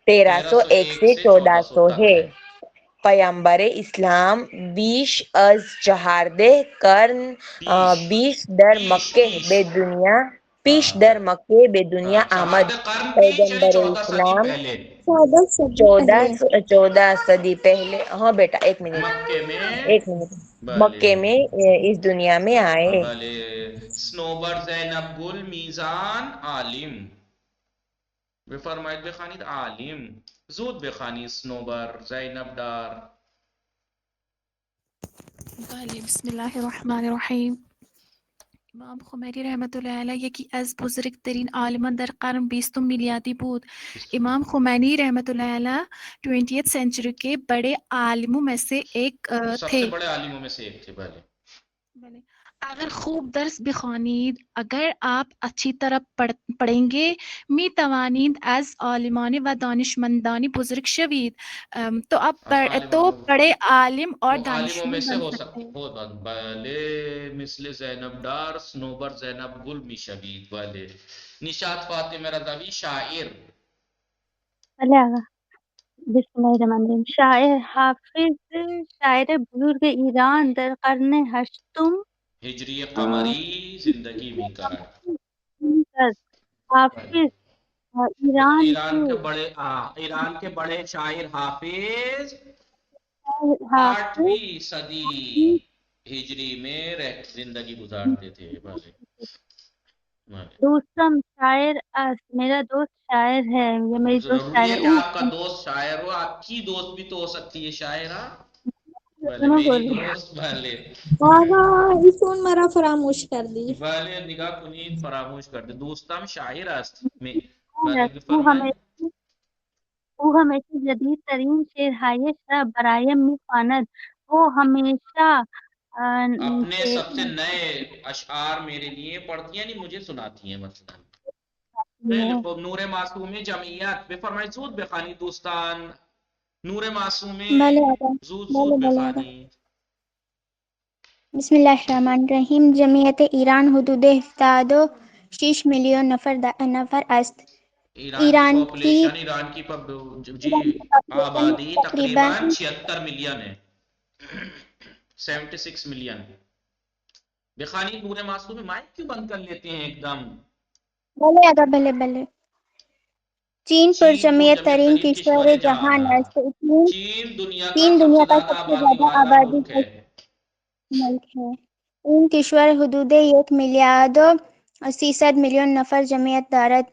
1301 سے 1400 ہے. پیامبر اسلام بیش از 14 قرن پیش در مکہ بے دنیا آمد. پیغمبر اسلام 14 صدی پہلے ہاں بیٹا ایک منٹ مکے میں اس دنیا میں آئے. سنوبر زینب گل میزان عالم بفرمایید بخوانید عالم زود بخوانید سنوبر زینب دار. بله بسم الله الرحمن الرحیم. امام خمینی رحمت الله علیه یکی از بزرگترین عالمان در قرن 20 میلادی بود. امام خمینی رحمت الله علیه 20th سینچری کے بڑے عالموں میں سے ایک تھے. سب سے بڑے عالموں میں سے ایک تھے. بله اگر خوب درس بخوانید، اگر آپ اچھی طرح پڑھیں گے، می توانید از عالمان و دانشمندانی بزرگ شوید. تو آپ بڑے عالم اور دانشمند بن سکتے ہیں. بله مثل زینب دار سنوبر زینب گل می شوید. بله نشاط فاطمه رضوی شاعر. بله آقا بسم الله الرحمن الرحیم. شاعر حافظ شاعر بزرگ ایران در قرن هشتم ہجری قمری زندگی می کرد. حافظ ایران کے بڑے شاعر حافظ 8ویں صدی ہجری میں زندگی گزارتے تھے. دوستم شاعر میرا دوست شاعر ہے. یہ میری دوست ضروری ہے کہ آپ کا دوست شاعر ہو. آپ کی دوست بھی تو ہو سکتی ہے شاعرہ. میری دوست. بھلے فون مرا فراموش کر دی. بھلے نگاہ کنید فراموش کر دے. دوستم شاعر است. او ہمیشہ جدید ترین شعرهایش را برایم میخواند. وہ ہمیشہ اپنے سب سے نئے اشعار میرے لیے پڑھتی ہیں، نہیں مجھے سناتی ہیں. مثلا نور معصوم جمعیت بفرمائید زود بخوانید دوستان. نور معصوم زود بخوانید. بسم الله الرحمن الرحیم. جمعیت ایران حدود 76 میلیون نفر است. ایران کی پاپولیشن ایران کی آبادی تقریباً 76 ملین ہے. 76 ملین. بخوانید نور معصوم. مائک کیوں بند کر لیتے ہیں ایک دم؟ بھلے آگا بھلے. چین پر جمعیت ترین کشور جہان است. چین دنیا کا سب سے زیادہ آبادی ملک ہے. این کشور حدود 1,300,000,000 نفر جمعیت دارد.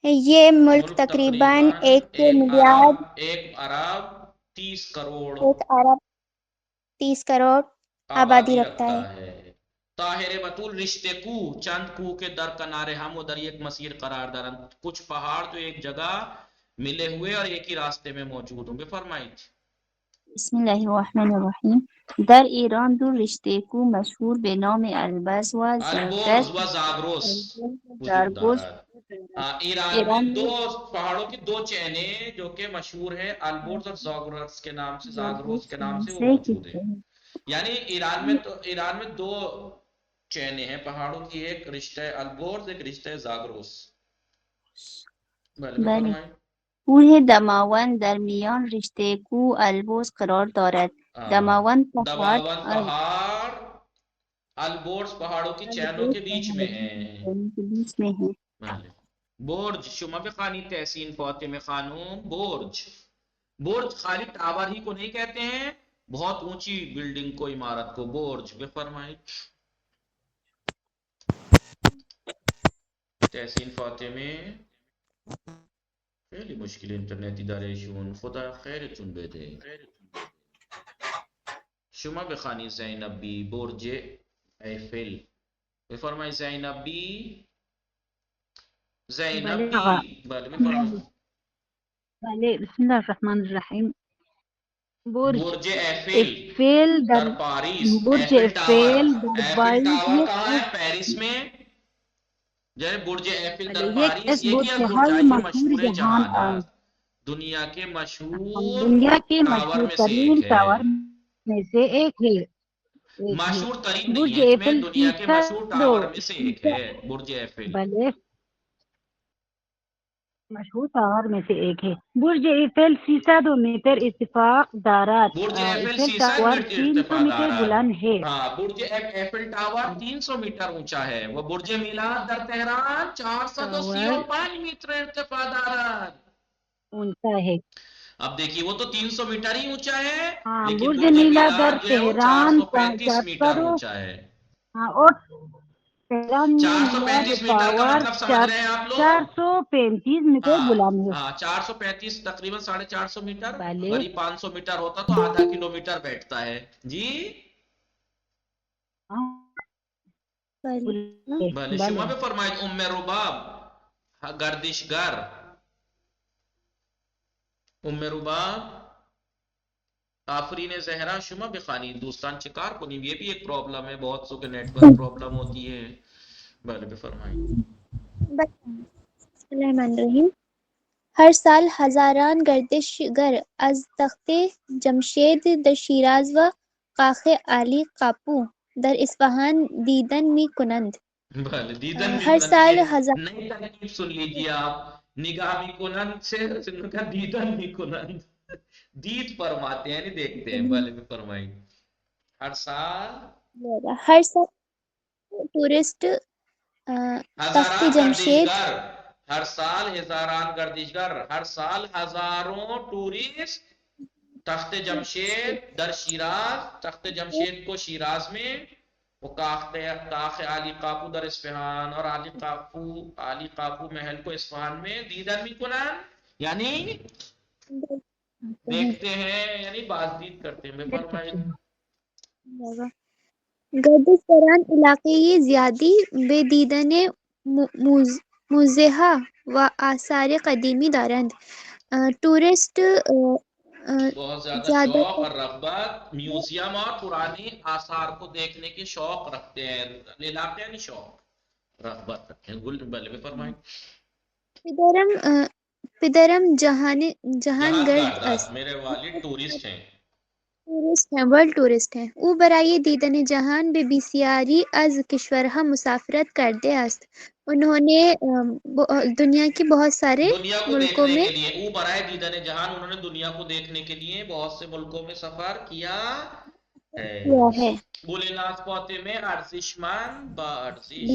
یہ ملک تقریباً 1,30,30,000,000 آبادی رکھتا ہے. طاہر بطول رشتے کو چند کو کے در کنارے ہم ادھر ایک مسیر قرار دارند. کچھ پہاڑ تو ایک جگہ ملے ہوئے اور ایک ہی راستے میں موجود ہوں. بفرمائید. بسم الله الرحمن الرحیم. در ایران دو رشته کو مشهور به نام البرز و زاگرس وجود دارد. ایران میں دو پہاڑوں کی دو چینیں جو کہ مشہور ہیں البرز اور زاگرس کے نام سے وہ موجود ہیں. یعنی ایران میں دو چینیں ہیں پہاڑوں کی، ایک رشتہ البرز ایک رشتہ زاگرس. بله. کوه دماوند در میان رشته کوه البرز قرار دارد. دماوند پہاڑ البرز پہاڑوں کی چینوں کے بیچ میں ہیں. برج شما بخوانید تحسین فاطمه خانم. برج برج خالی ٹاور ہی کو نہیں کہتے ہیں، بہت اونچی بلڈنگ کو، عمارت کو برج بفرمائیں۔ تحسین فاطمے خیلی مشکل انٹرنت اداره شون، خدا خیرتون بده. شما بخوانی زینب بی برج ایفل بفرمایید. زینب بی بله بفرمایید. بله بسم الله الرحمن الرحیم. برج ایفل در پاریس. برج ایفل ٹاور. در ایفل ٹاور کہاں ہے؟ پیرس میں. جیسے برج ایفل در پاریس، یہ کیا برج مشہور جہان، دنیا کے مشہور ٹاور میں سے ایک ہے. میں سے ایک ہے. مشہور ترین برج نہیں ہے، اس میں ایفل دنیا کے مشہور ٹاور میں سے ایک ہے برج ایفل. بھلے مشہور ٹاور میں سے ایک ہے. برج ایفل 300 میٹر ارتفاع دارد. برج ایفل ایفل 300 ٹاور میٹر 300 ارتفاع میٹر دارد. بلند ہے. ہاں، برج ایفل ٹاور 300 میٹر اونچا ہے. وہ برج میلاد در تہران 435 میٹر ارتفاع دارد. اونچا ہے. اب دیکھیے وہ تو 300 میٹر ہی اونچا ہے، ہاں، لیکن برج برج میلاد در میلاد جو ہے وہ تہران 435 میٹر اونچا ہے. اور تہران میں 435 میٹر کا ٹاور مطلب سمجھ رہے ہیں آپ لوگ؟ 435 میٹر بلند ہے. ہاں 435 تقریباً 450 میٹر، بھلے. قریب 500 میٹر ہوتا تو آدھا کلومیٹر بیٹھتا ہے. جی بھلے. شما بھی فرمائید ام رباب گردشگر. ام رباب آفرین زہرا شما بخوانی. دوستان چکار کنیم، یہ بھی ایک پرابلم ہے، بہت سو کے نیٹ ورک پرابلم ہوتی ہے. بھلے بفرمائیں. بسم اللہ الرحمن الرحیم. ہر سال ہزاران گردشگر از تخت جمشید در شیراز و کاخ علی قاپو در اصفہان دیدن می کنند. بھلے دیدن بھی ہر سال کنند. نئی ترکیب سن لیجیے آپ، نگاہ بھی کنند سے دیدن بھی کنند. دید فرماتے ہیں نہیں دیکھتے ہیں. بھلے بھی فرمائیں. ہر سال ٹورسٹ تخت جمشید. ہر سال ہزاران گردشگر، ہر سال ہزاروں ٹورسٹ تخت جمشید در شیراز، تخت جمشید کو شیراز میں، وہ کاخ علی قاپو در اصفہان، اور علی قاپو محل کو اصفہان میں دیدن بھی کنن، یعنی دیکھتے ہیں، یعنی بازدید کرتے ہیں. فرمائیں. گردشگران علاقے زیادی بے دیدن موضح و آثار قدیمی دارند. ٹورسٹ بہت زیادہ شوق اور رغبت میوزیم اور پرانی آثار کو دیکھنے کی شوق رکھتے ہیں. علاقے یعنی شوق رغبت رکھتے ہیں. بھلے میں فرمائیں. پدرم جہان گرد است. میرے والد ٹورسٹ ہیں. ورلڈ ٹورسٹ ہیں. او برای دیدن جهان به بسیاری از کشورها مسافرت کرده است. انہوں نے دنیا کے بہت سارے ملکوں میں او برائے دیدن جہان، انہوں نے دنیا کو دیکھنے کے لیے بہت سے ملکوں میں سفر کیا ہے. بولناس پوتے میں ارزشمند با ارزش.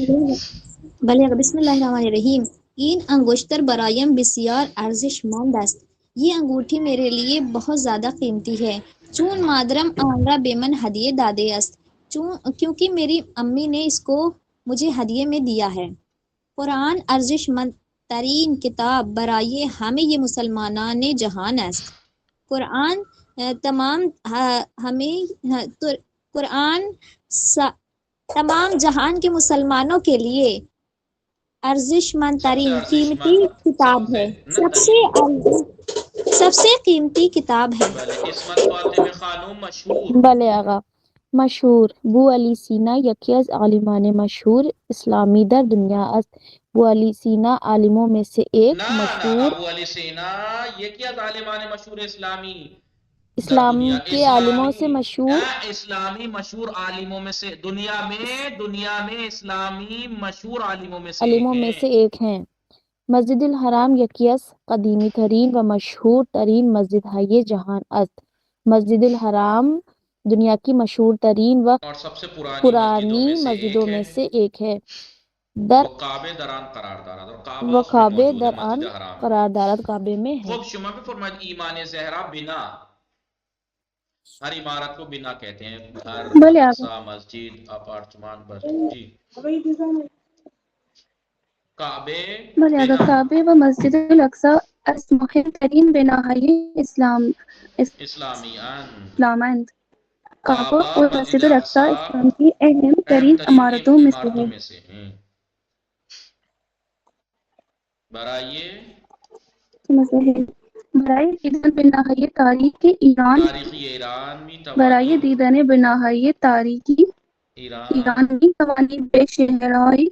بله بسم الله الرحمن الرحیم. این انگشتر برایم بسیار ارزشمند است. یہ انگوٹھی میرے لیے بہت زیادہ قیمتی ہے، چون مادرم آن را به من هدیه داده است، کیونکہ میری امی نے اس کو مجھے ہدیے میں دیا ہے. قرآن ارزشمند ترین کتاب برای همه مسلمانان جهان است. قرآن تمام جہان کے مسلمانوں کے لیے ارزشمند ترین قیمتی کتاب ہے، سب سے قیمتی کتاب ہے. عصمت فاطمہ خانم مشہور. بله آقا. مشهور بو علی سینا یکی از عالمان مشهور اسلامی در دنیا است. بو علی سینا عالموں میں سے ایک مشہور ابو علی سینا یکی از عالمان مشہور اسلامی اسلام کے عالموں سے مشہور اسلامی مشہور عالموں میں سے دنیا میں اسلامی مشہور عالموں میں سے ایک ہیں. مسجد الحرام یکی از قدیمی ترین و مشہور ترین مسجد های جهان است. مسجد الحرام دنیا کی مشہور ترین و اور سب سے پرانی مسجدوں میں سے ایک ہے. در و کعبه دران قرار دارد و کعبه و اس میں کعبے موجود ہے در مسجد آن حرام. قرار دارد کعبے میں ہے. خب شما بفرمائید ایمان زہرا بنا، ہر عمارت کو بنا کہتے ہیں، گھر، بھلے آگا مدرسہ، مسجد، اپارٹمان، بس جی. کعبے بھلے آگا بنا کعبے و مسجد الاقصی از مهمترین بناهای اسلامیان، اسلامند. کعبہ کعبہ اور مسجد مسجد الاقصی اقصی اسلام کی اہم اہم ترین ترین عمارتوں میں سے عمارتوں ہے. میں سے ہیں. برائے برای دیدن بناهای تاریخی ایران تاریخی ایران می برای توانید دیدن بناهای تاریخی ایران ایران می توانید به شهرهای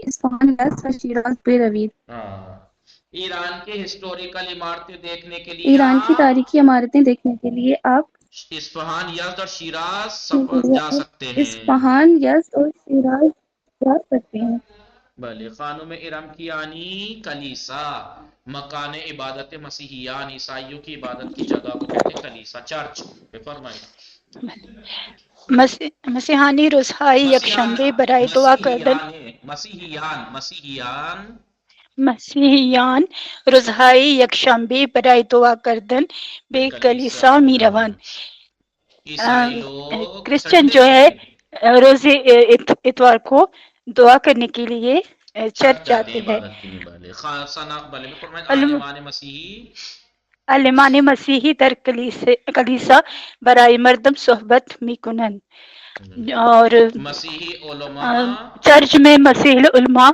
اصفهان، یزد و شیراز بروید. ہاں ایران کے ہسٹوریکل عمارتیں دیکھنے کے لیے ایران کی آپ تاریخی عمارتیں دیکھنے کے لیے آپ اصفہان، یزد اور شیراز جا سکتے ہیں. اصفہان، یزد اور شیراز جا سکتے ہیں. بھلے خانم ارم کی آنی کلیسا، مکان عبادت مسیحیان، عیسائیوں کی عبادت کی جگہ کو کہتے ہیں کلیسا، چرچ. فرمائیں. مسیحانی روزهای یکشنبه برای دعا کردن. مسیحیان روزهای یکشنبه برای دعا کردن به کلیسا می روند. عیسائی لوگ کرسچن سنڈے جو کے ہے دن روز اتوار کو دعا کرنے کے لیے چرچ جاتے ہیں جاتے ہیں. عبادت کے لیے. بھلے خاصنا بھلے میں فرمائیں علم- عالمان مسیحی عالمان مسیحی در کلیسا برای مردم صحبت می کنند اور مسیحی علماء چرچ میں مسیحی علماء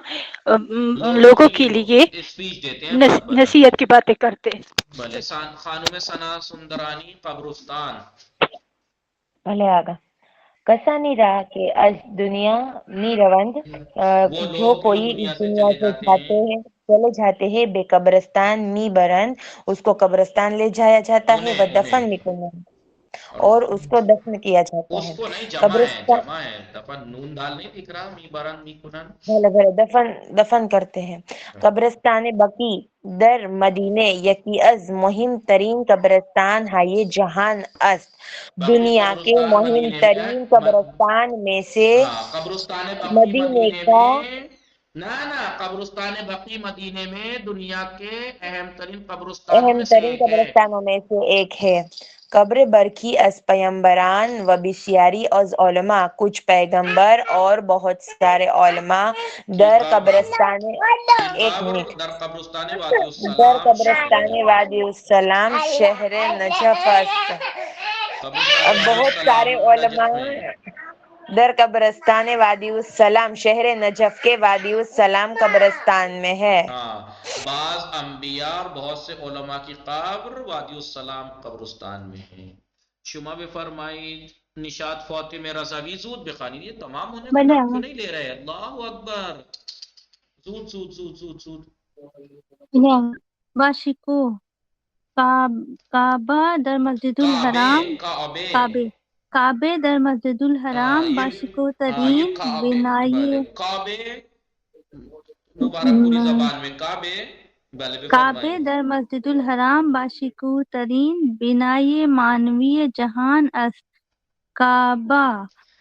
لوگوں کے لیے اسپیچ دیتے ہیں خطبہ دیتے نصیحت کی باتیں کرتے ہیں. ہیں. بھلے خانم ثنا سندرانی قبرستان. بھلے آگا کسا نہیں رہا کہ از دنیا نی روند وہ جو لوگ جو کوئی اس دنیا سے دنیا چلے سے جاتے ہیں چلے جاتے ہیں بے قبرستان می برند اس کو قبرستان لے جایا جاتا ہے و دفن میکنند اور اس کو دفن کیا جاتا اس ہے. کو نہیں، قبرستان جمع ہے دفن، نون دال نہیں دکھ رہا، می باران می کنن. بھلے بھلے دفن کرتے ہیں. قبرستان بقی در مدینے یکی از مهم ترین قبرستان ہے جہان است. باقی دنیا کے قبرستان مہم مدینے میں ترین قبرستان میں سے ہاں قبرستان بقی مدینے مدینے کا میں نہ قبرستان بقی مدینے میں دنیا کے اہم ترین قبرستانوں اہم میں سے ترین ایک ہے. قبرستانوں میں سے ایک ہے. قبر برکی از پیمبران و بسیاری از علماء کچھ پیغمبر اور بہت سارے علماء در قبرستان ایک منٹ در قبرستان وادی در السلام قبرستان وادی السلام شہر نجف است. قبرستان وادی بہت سارے السلام نجف میں. علماء در قبرستان وادی السلام شہر نجف کے وادی السلام قبرستان میں ہے. ہاں بعض انبیاء اور بہت سے علماء کی قبر وادی السلام قبرستان میں ہیں. شما بھی فرمائید نشاد فاطمہ رضوی زود بخوانید. یہ تمام ہونے کا بھلے نام کیوں آگا نہیں لے رہے؟ اللہ اکبر. زود زود زود زود زود. بھلے آگا باشکو کعبہ در مسجد الحرام کعبے کعبے در مسجد الحرام باشکو ترین بنائی کعبے مبارک پوری زبان میں کعبے. بھلے بھی کعبے فرمائید. در مسجد الحرام باشکو ترین بنائی مانوی جہان است. کعبہ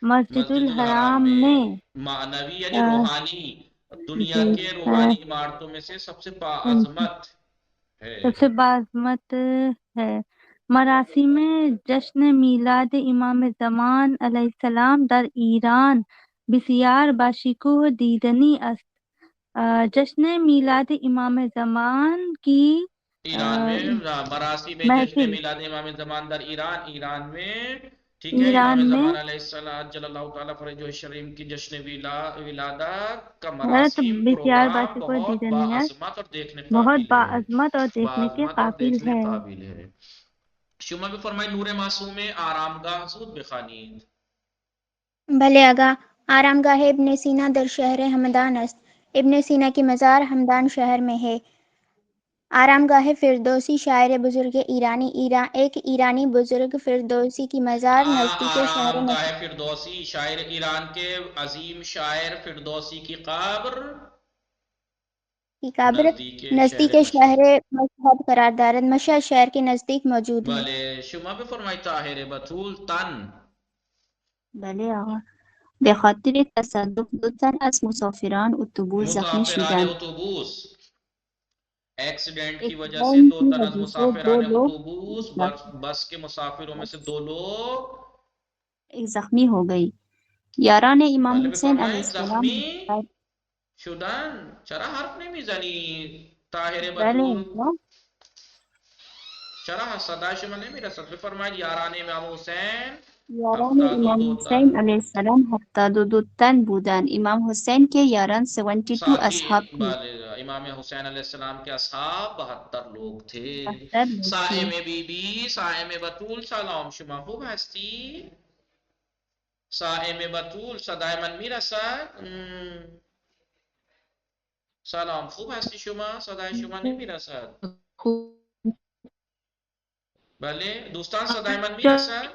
مسجد الحرام میں معنوی یعنی روحانی، دنیا جی کے روحانی عمارتوں میں سے سب سے باعظمت ہے. سب سے باعظمت ہے. مراسم جشن میلاد امام زمان علیہ السلام در ایران بسیار باشکوہ دیدنی است. جشن میلاد امام زمان کی ایران میں مراسم جشن محفل میلاد امام زمان در ایران میں ٹھیک ہے. امام ایران میں زمان علیہ السلام جل اللہ تعالیٰ فرج و شریم کی جشن ولادت کا تو مراسم بسیار پروگرام باشکوہ بہت دیدنی است. باعظمت اور دیکھنے بہت قابل ہے. باعظمت اور دیکھنے کے باعظمت اور قابل دیکھنے ہے. قابل ہے. شما بھی فرمائی نور معصوم آرام گاہ زود بخوانید. بھلے آگا آرام گاہ ابن سینا در شہر ہمدان است. ابن سینا کی مزار ہمدان شہر میں ہے. آرام گاہ فردوسی شاعر بزرگ ایک ایرانی بزرگ فردوسی کی مزار نزدیک شہر آرام گاہ فردوسی شاعر ایران کے عظیم شاعر فردوسی کی قبر نزدیک شہر مشہد قرار دارد. مشہد شہر کے نزدیک موجود ہے. بھلے شما بھی فرمائی طاہر بطول تن. بھلے آگا به خاطر تصادف دو تن از مسافران اتوبوس زخمی مسافران شدند. اتوبوس، ایکسیڈنٹ کی ایک وجہ سے ٹرین دو کی تن از وجہ سے مسافران دو لوگ اتوبوس بس کے مسافروں میں سے دو لوگ زخمی ہو گئی. یاران امام طالب حسین علیہ فرمائیں السلام زخمی شدن. چرا حرف نمیزنی طاهر بله بتول؟ چرا صدای شما نمیرسد؟ بفرمایید یاران امام حسین یاران امام حسین علیہ السلام 72 تن بودند. امام حسین کے یاران 72 اصحاب ساتھی تھے. امام حسین علیہ السلام کے اصحاب 72 لوگ تھے. 72 لوگ تھے. سائم بی بی، سائم بتول سلام، شما خوب هستی؟ سائم بتول صدای من میرسد؟ سلام، خوب هستی شما؟ صدای شما نمیرسد. بله دوستان صدای من میرسد؟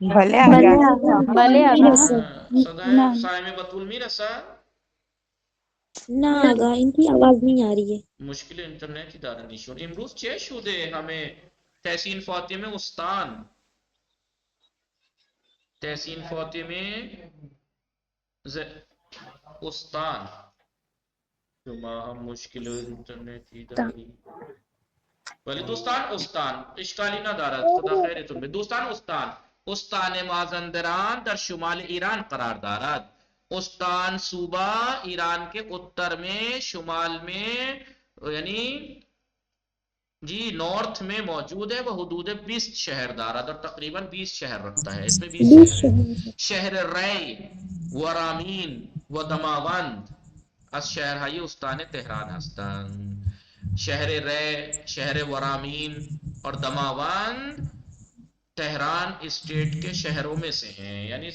بھلے آگا بھلے آگا صدای سائم بتول میرسد؟ نہ آگا ان کی آواز نہیں آ رہی ہے. مشکل اینترنتی دارن ایشون. امروز چه شده همه تحسین فاطمه استان، تحسین فاطمه استان، شما هم مشکل اینترنتی داری. ولی دوستان استان اشکالی ندارد، خدا خیرتون به. دوستان استان مازندران در شمال ایران قرار دارد. استان صوبہ ایران کے اتر میں، شمال میں، یعنی جی نارتھ میں موجود ہے. وہ حدود 20 شہر دارد اور تقریباً 20 شہر رکھتا ہے. اس میں 20 شہر ہے. شہر ری و رامین و دماوند از شهرهای استان تهران هستند. شهر ری، شهر ورامین اور دماوند تہران اسٹیٹ کے شہروں میں سے ہیں. یعنی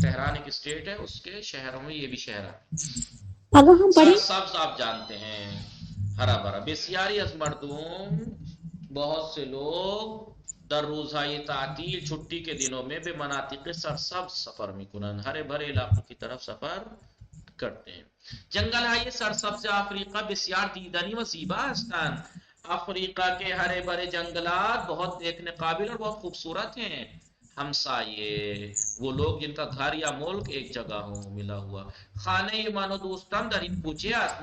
تہران ایک اسٹیٹ ہے، اس کے شہروں میں یہ بھی شہر ہے. سرسبز آپ جانتے ہیں، ہرا بھرا. بسیاری از مردم، بہت سے لوگ در روزهای تعطیل چھٹی کے دنوں میں به مناطق سرسبز سفر میکنن، ہرے بھرے علاقوں کی طرف سفر کرتے ہیں. جنگل های سرسبز افریقا بسیار دیدنی و زیبا هستند. افریقہ کے ہرے بھرے جنگلات بہت دیکھنے قابل اور بہت خوبصورت ہیں. ہمسائے وہ لوگ جن کا گھر یا ملک ایک جگہ ہو ملا ہوا. خانه ایمان و دوستم در این کوچه است.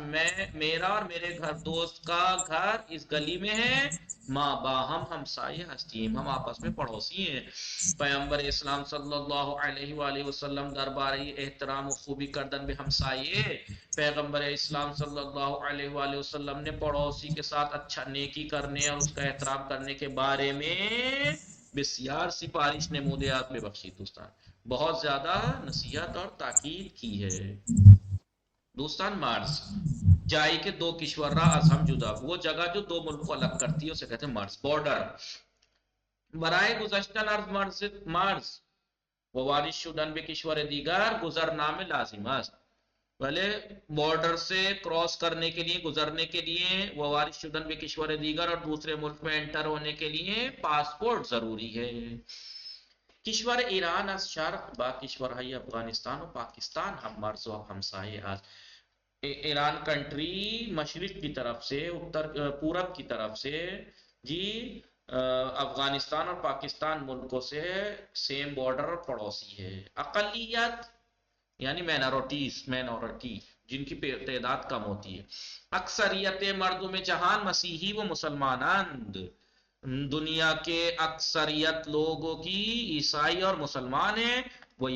میرا اور میرے گھر دوست کا گھر اس گلی میں ہے. ما باہم ہمسائے ہستیم، ہم آپس میں پڑوسی ہیں. پیامبر اسلام صلی اللہ علیہ وآلہ وسلم درباری احترام و خوبی کردن به ہمسائے. پیغمبر اسلام صلی اللہ علیہ وآلہ وسلم نے پڑوسی کے ساتھ اچھا نیکی کرنے اور اس کا احترام کرنے کے بارے میں بسیار سفارش نمودیات میں بخشی. دوستان بہت زیادہ نصیحت اور تاکید کی ہے. دوستان مرز جائی کے دو کشور را از ہم جدا، وہ جگہ جو دو ملک کو الگ کرتی ہے اسے کہتے ہیں مرز، بارڈر. برای گذشتن از مرز و وارد شدن به کشور دیگر گذرنامه لازم است. پہلے بارڈر سے کراس کرنے کے لیے، گزرنے کے لیے، وارد شدن به کشور دیگر اور دوسرے ملک میں انٹر ہونے کے لیے پاسپورٹ ضروری ہے. کشور ایران از شرق با کشورهای افغانستان و پاکستان هم مرز و همسایه است. ایران کنٹری مشرق کی طرف سے، پورب کی طرف سے جی افغانستان اور پاکستان ملکوں سے سیم بارڈر اور پڑوسی ہے. اقلیت یعنی مینورٹی جن کی تعداد کم ہوتی ہے. اکثریت مردم جہان مسیحی و مسلمانند، دنیا کے اکثریت لوگوں کی عیسائی اور مسلمان ہیں. وہ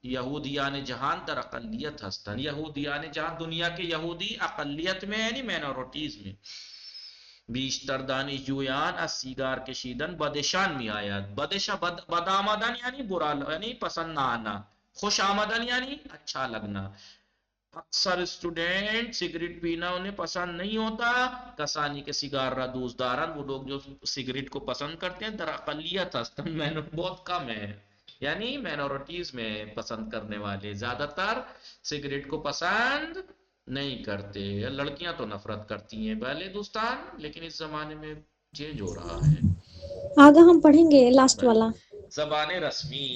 یہودیان جہان در اقلیت ہستن. یہودیان جہان دنیا کے یہودی اقلیت میں یعنی مینورٹیز میں. بیشتر دانشجویان از سیگار کشیدن بدشان می آید. بد آمدن یعنی برا، یعنی پسند نہ آنا. خوش آمدن یعنی اچھا لگنا. اکثر اسٹوڈنٹ سگریٹ پینا انہیں پسند نہیں ہوتا. کسانی کے سگار را دوست دارن، وہ لوگ جو سگریٹ کو پسند کرتے ہیں. در اقلیت ہستن، بہت کم ہے، یعنی مینورٹیز میں پسند کرنے والے زیادہ تر سگریٹ کو پسند نہیں کرتے. لڑکیاں تو نفرت کرتی ہیں پہلے دوستان، لیکن اس زمانے میں چینج ہو رہا ہے. آگے ہم پڑھیں گے لاسٹ والا. زبان رسمی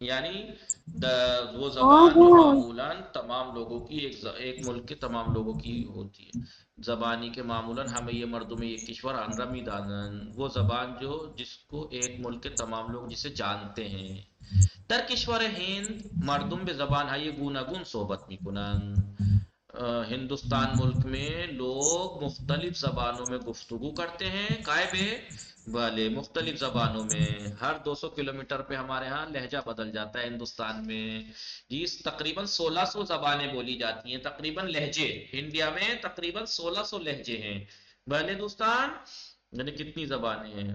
یعنی وہ زبان جو معمولاً تمام لوگوں کی ایک ملک کے تمام لوگوں کی ہوتی ہے. زبانی کے معمولاً ہمیں یہ مردوں میں یہ کشور انرمی دانن، وہ زبان جو جس کو ایک ملک کے تمام لوگ جسے جانتے ہیں. در کشور ہند مردم به زبانهای گوناگون صحبت میکنند. ہندوستان ملک میں لوگ مختلف زبانوں میں گفتگو کرتے ہیں. قائب والے مختلف زبانوں میں ہر 200 کلومیٹر پہ ہمارے ہاں لہجہ بدل جاتا ہے ہندوستان میں. جی تقریباً 1600 زبانیں بولی جاتی ہیں. تقریباً لہجے انڈیا میں تقریباً 1600 لہجے ہیں. بھلے دوستان یعنی کتنی زبانیں ہیں.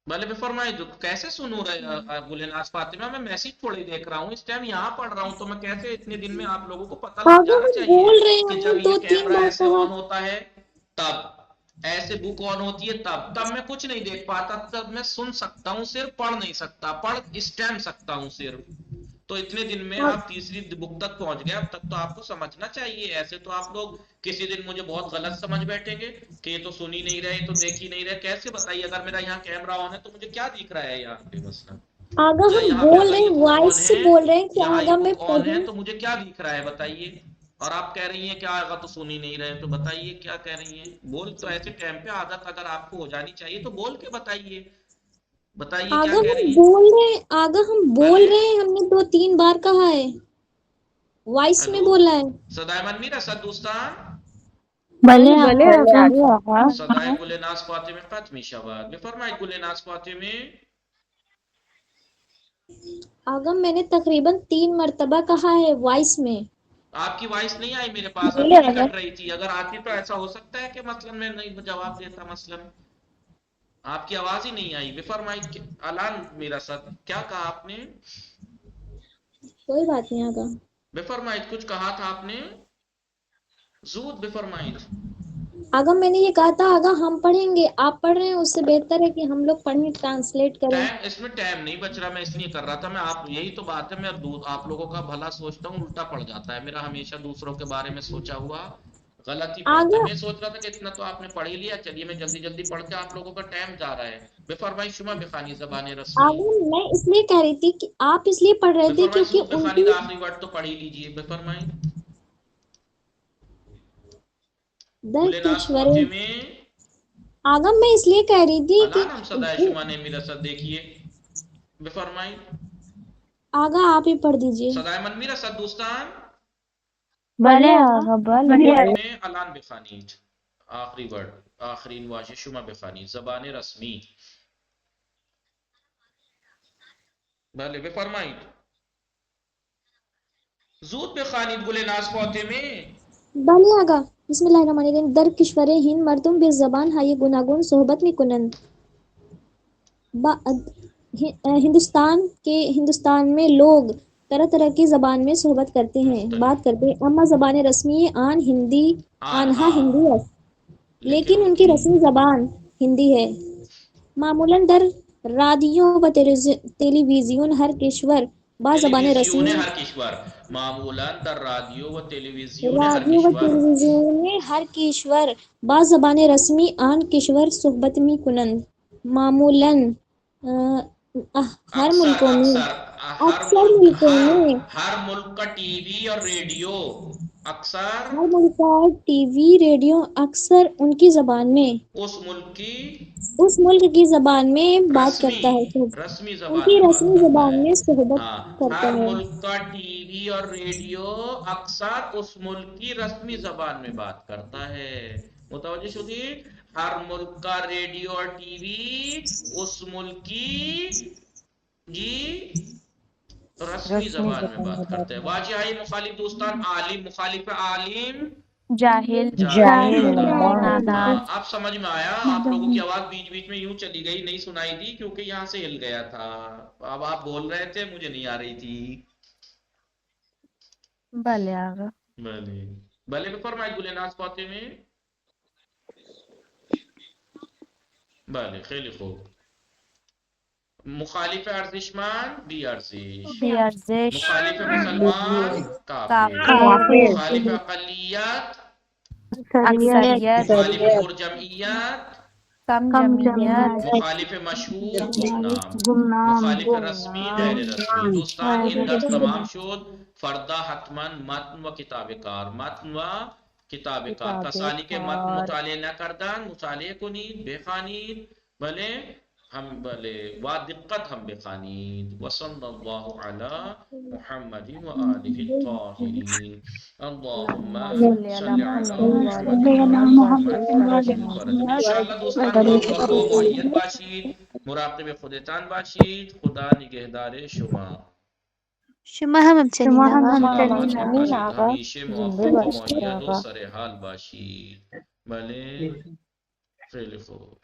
بھلے فرمائے کیسے سنوں رہے گلناز فاطمہ. میں میسج تھوڑی دیکھ رہا ہوں اس ٹائم یہاں پڑھ رہا ہوں تو میں کیسے اتنے دن میں آپ لوگوں کو پتہ لگ جانا چاہیے کہ جب یہ کیمرہ ایسے آن ہوتا ہے تب ایسے بک آن ہوتی ہے تب میں کچھ نہیں دیکھ پاتا. تب میں سن سکتا ہوں صرف پڑھ نہیں سکتا. پڑھ اسٹیم سکتا ہوں صرف. تو اتنے دن میں آپ تیسری بک تک پہنچ گئے. اب تک تو آپ کو سمجھنا چاہیے. ایسے تو آپ لوگ کسی دن مجھے بہت غلط سمجھ بیٹھیں گے کہ یہ تو سن ہی نہیں رہے تو دیکھ ہی نہیں رہے. کیسے بتائیے اگر میرا یہاں کیمرہ آن ہے تو مجھے کیا دکھ رہا ہے یہاں پہ مثلا. آگا یا ہم یہاں پہ بول اگر رہے یہ ہیں بک وائس آن سے ہے بول رہے ہیں کہ یہاں آگا یہ میں بک آن ہے پڑھوں. تو مجھے کیا دکھ رہا ہے بتائیے. اور آپ کہہ رہی ہیں کہ آگا تو سن ہی نہیں رہے تو بتائیے کیا کہہ رہی ہیں. بول تو ایسے ٹائم پہ عادت اگر آپ کو ہو جانی چاہیے تو بول کے بتائیے. بتائیے کیا آگا کہہ ہم رہی ہیں. بول رہے ہیں. آگا ہم بول بھلے رہے ہیں. ہم نے 2-3 بار کہا ہے. وائس میں ہلو بولا ہے. صدائے میر اسد دوستان. بھلے صدائے گلناز فاطمہ ختمی شود. بفرمائید گلناز فاطمہ. آگا میں نے تقریباً 3 مرتبہ کہا ہے وائس میں. آپ کی وائس نہیں آئی میرے پاس. ابھی بھی کٹ رہی تھی. اگر آتی تو ایسا ہو سکتا ہے کہ مثلا میں نہیں جواب دیتا. مثلا آپ کی آواز ہی نہیں آئی. بفرمائید الان میرا ساتھ کیا کہا آپ نے. کوئی بات نہیں آگا. بفرمائید کچھ کہا تھا آپ نے. زود بفرمائید. آگا میں نے یہ کہا تھا آگا ہم پڑھیں گے. آپ پڑھ رہے ہیں اس سے بہتر ہے کہ ہم لوگ پڑھیں ٹرانسلیٹ کریں. ٹائم اس میں ٹائم نہیں بچ رہا. میں اس لیے کر رہا تھا. میں آپ یہی تو بات ہے. میں آپ لوگوں کا بھلا سوچتا ہوں الٹا پڑ جاتا ہے میرا. ہمیشہ دوسروں کے بارے میں سوچا ہوا غلط ہی پڑتا ہے. آگا میں سوچ رہا تھا کہ اتنا تو آپ نے پڑھ ہی لیا. چلیے میں جلدی جلدی پڑھ کے آپ لوگوں کا ٹائم جا رہا ہے. بفرمائید شما بخانی زبان رسمی. آگا میں اس لیے کہہ رہی تھی کہ آپ اس لیے پڑھ رہے تھے بفرمائید زود کیونکہ ان بخانی کی آخری ورڈ تو پڑھ ہی لیجیے. بفرمائید در گلناز کشور. فاطمہ. آگا میں اس لیے کہہ رہی تھی الان ہم صدائے کہ شما نے میرا ساتھ دیکھیے. بفرمائید آگا آپ ہی پڑھ دیجئے. صدائے من میرا ساتھ دوستان. بھلے آگا بھلے. میں الان بخانید آخری ورڈ آخرین واژه شما بخانید زبان رسمی. بله بفرمایید. زود بخوانید گلناز فاطمه. بله آقا. بسم الله الرحمن الرحیم. در کشور هند مردم به زبان‌های گوناگون صحبت می‌کنند. ہندوستان میں لوگ طرح طرح کی زبان میں صحبت کرتے ہیں بات کرتے ہیں. اما زبان رسمی آن ہندی آنہا ہندی ہے لیکن ان کی رسمی زبان ہندی ہے. معمولاً در رادیو و ٹیلی ویژن ہر کشور با زبان تلویزیون رسمی. ہر کشور معمولاً در رادیو و تلویزیون ہر رادیو و کشور. تلویزیون ہر کشور با زبان رسمی آن کشور صحبت می کنند. معمولاً ہر اکثر ملکوں میں اکثر ہر اکثر ملک ملکوں میں ہر ملک کا ٹی وی اور ریڈیو اکثر ہر ملک کا ٹی وی ریڈیو اکثر ان کی زبان میں اس ملک کی اس ملک کی زبان میں بات رسمی کرتا ہے. رسمی ان زبان کی میں بات رسمی کرتا زبان ہے. میں صحبت ہاں کرتا ہر ہے. ملک کا ٹی وی اور ریڈیو اکثر اس ملک کی رسمی زبان میں بات کرتا ہے. متوجہ شدی. ہر ملک کا ریڈیو اور ٹی وی اس ملک کی جی رسمی زبان میں بات کرتے ہیں. واجہ مخالف دوستان. عالم مخالف عالم جاہل ہاں نادان. آپ سمجھ میں آیا. آپ لوگوں کی آواز بیچ بیچ میں یوں چلی گئی نہیں سنائی دی کیونکہ یہاں سے ہل گیا تھا. اب آپ بول رہے تھے مجھے نہیں آ رہی تھی. بھلے آگا بھلے بھلے بفرمائید گلناز فاطمه. بله خیلی خوب. مخالف ارزشمند بی ارزش. بی ارزش مخالف مسلمان کافر. کافر. مخالف اقلیت اکثریت مخالف پرجمعیت کم جمعیت مخالف مشهور گمنام مخالف رسمی غیر رسمی. دوستان این درس تمام شد. فردا حتما متن و کتاب کار متن و کتاب کار. کسانی که متن مطالعه نکردن مطالعه کنید بخوانید. بله ہم بلے وا دقت ہم بخانید وصلی اللہ علی محمد و آلہ الطاہرین اللہم صلی علی محمد و آل محمد کما صلیت و رضیت. انشاءاللہ دوستان دور وقت و معید باشید، مراقب خودتان باشید. خدا نگهدار شما. شما هم همچنین شما هم آقا. سلامت همچنین باشید، آقا. همیشه موفق و معید و سرحال باشید. بله خیلی خوب.